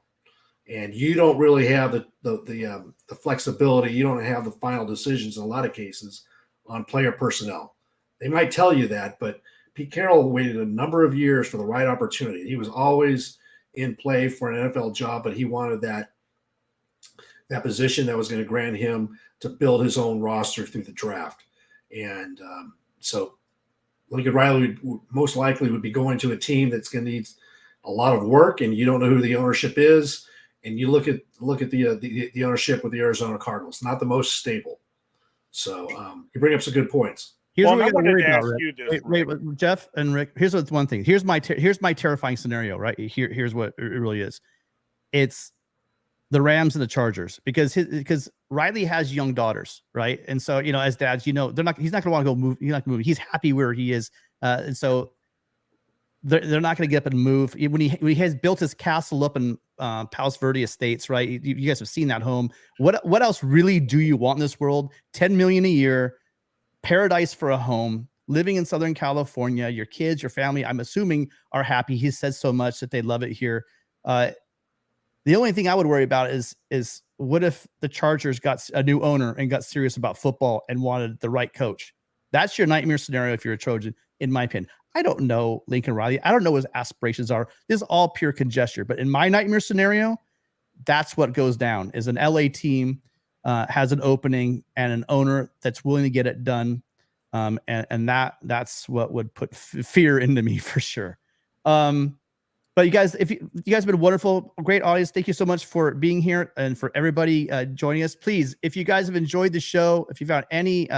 And you don't really have the flexibility. You don't have the final decisions in a lot of cases on player personnel. They might tell you that, but Pete Carroll waited a number of years for the right opportunity. He was always in play for an NFL job, but he wanted that position that was going to grant him to build his own roster through the draft. And so Lincoln Riley would most likely would be going to a team that's going to need a lot of work, and you don't know who the ownership is. And you look at the ownership with the Arizona Cardinals, not the most stable. So you bring up some good points. Here's Well, what I we got to wanted worry to about, ask Rick. you this, Wait, Jeff and Rick. Here's what's one thing. Here's my terrifying scenario. Right here's what it really is. It's the Rams and the Chargers because Riley has young daughters, right? And so as dads, he's not going to want to go move. He's not going to move. He's happy where he is, and so they're not going to get up and move. When he has built his castle up in Palos Verde Estates, right? You guys have seen that home. What else really do you want in this world? $10 million a year. Paradise for a home, living in Southern California, your kids, your family, I'm assuming, are happy. He says so much that they love it here. The only thing I would worry about is what if the Chargers got a new owner and got serious about football and wanted the right coach? That's your nightmare scenario if you're a Trojan, in my opinion. I don't know Lincoln Riley. I don't know what his aspirations are. This is all pure conjecture. But in my nightmare scenario, that's what goes down, is an LA team has an opening and an owner that's willing to get it done. And that's what would put fear into me for sure. But you guys, you guys have been wonderful, great audience. Thank you so much for being here and for everybody joining us. Please, if you guys have enjoyed the show, if you found any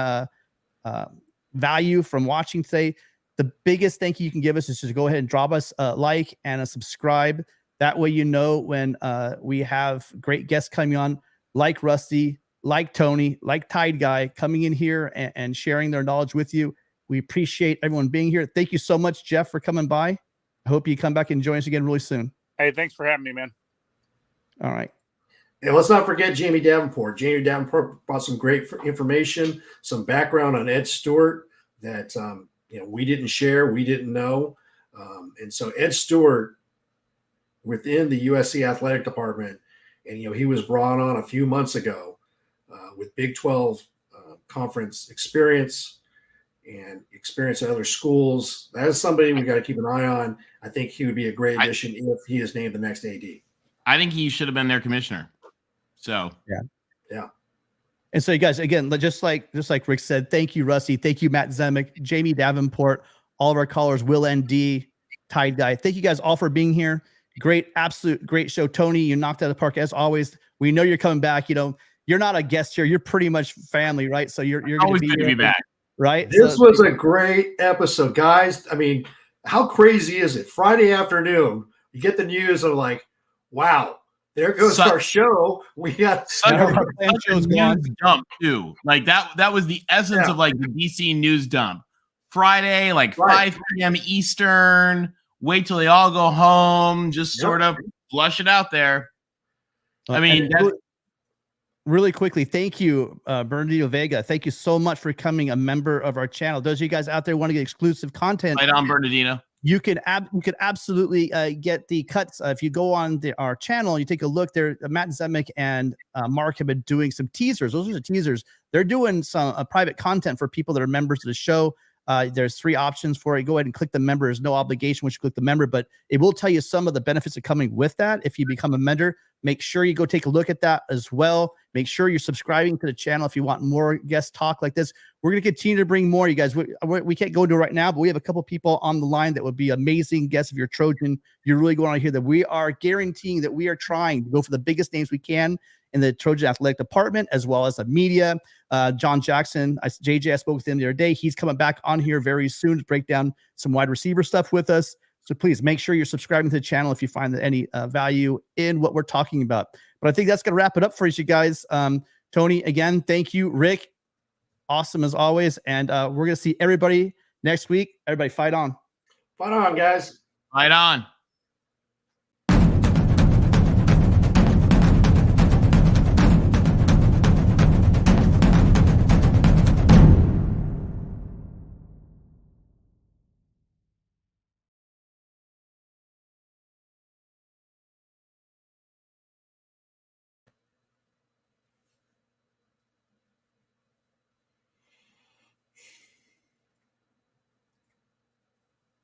value from watching today, the biggest thank you can give us is just go ahead and drop us a like and a subscribe. That way when we have great guests coming on, like Rusty, like Tony, like Tide Guy, coming in here and sharing their knowledge with you. We appreciate everyone being here. Thank you so much, Jeff, for coming by. I hope you come back and join us again really soon. Hey, thanks for having me, man. All right. And let's not forget Jaime Davenport. Jaime Davenport brought some great information, some background on Ed Stewart that we didn't share, we didn't know. And so Ed Stewart within the USC athletic department, and he was brought on a few months ago with Big 12 conference experience and experience at other schools. That is somebody we got to keep an eye on. I think he would be a great addition if he is named the next AD. I think he should have been their commissioner. So yeah. And so you guys, again, just like Rick said, thank you, Rusty. Thank you, Matt Zemek, Jaime Davenport, all of our callers, WillND, Tide Guy. Thank you guys all for being here. Absolute great show. Tony, you knocked out of the park as always. We know you're coming back. You're not a guest here. You're pretty much family, right? So you're always going good to be back. Right? This was a great episode, guys. I mean, how crazy is it? Friday afternoon, you get the news of like, wow, there goes our show. We got such a news dump too. Like that was the essence of like the DC news dump. Friday, like 5 p.m. Eastern. Wait till they all go home. Just sort of flush it out there. I mean, really quickly, thank you, Bernardino Vega. Thank you so much for becoming a member of our channel. Those of you guys out there want to get exclusive content, right on, Bernardino. You can absolutely get the cuts. If you go on our channel, you take a look there. Matt Zemek and Mark have been doing some teasers. Those are the teasers. They're doing some private content for people that are members of the show. There's 3 options for it. Go ahead and click the member. There's no obligation once you click the member, but it will tell you some of the benefits of coming with that. If you become a member, make sure you go take a look at that as well. Make sure you're subscribing to the channel if you want more guest talk like this. We're going to continue to bring more, you guys. We can't go to it right now, but we have a couple people on the line that would be amazing guests. If you're Trojan, you're really going on here that we are guaranteeing that we are trying to go for the biggest names we can in the Trojan athletic department, as well as the media. John Jackson, JJ, I spoke with him the other day. He's coming back on here very soon to break down some wide receiver stuff with us. So please make sure you're subscribing to the channel if you find any value in what we're talking about. But I think that's going to wrap it up for you guys. Tony, again, thank you. Rick, awesome as always. And we're going to see everybody next week. Everybody fight on. Fight on, guys. Fight on.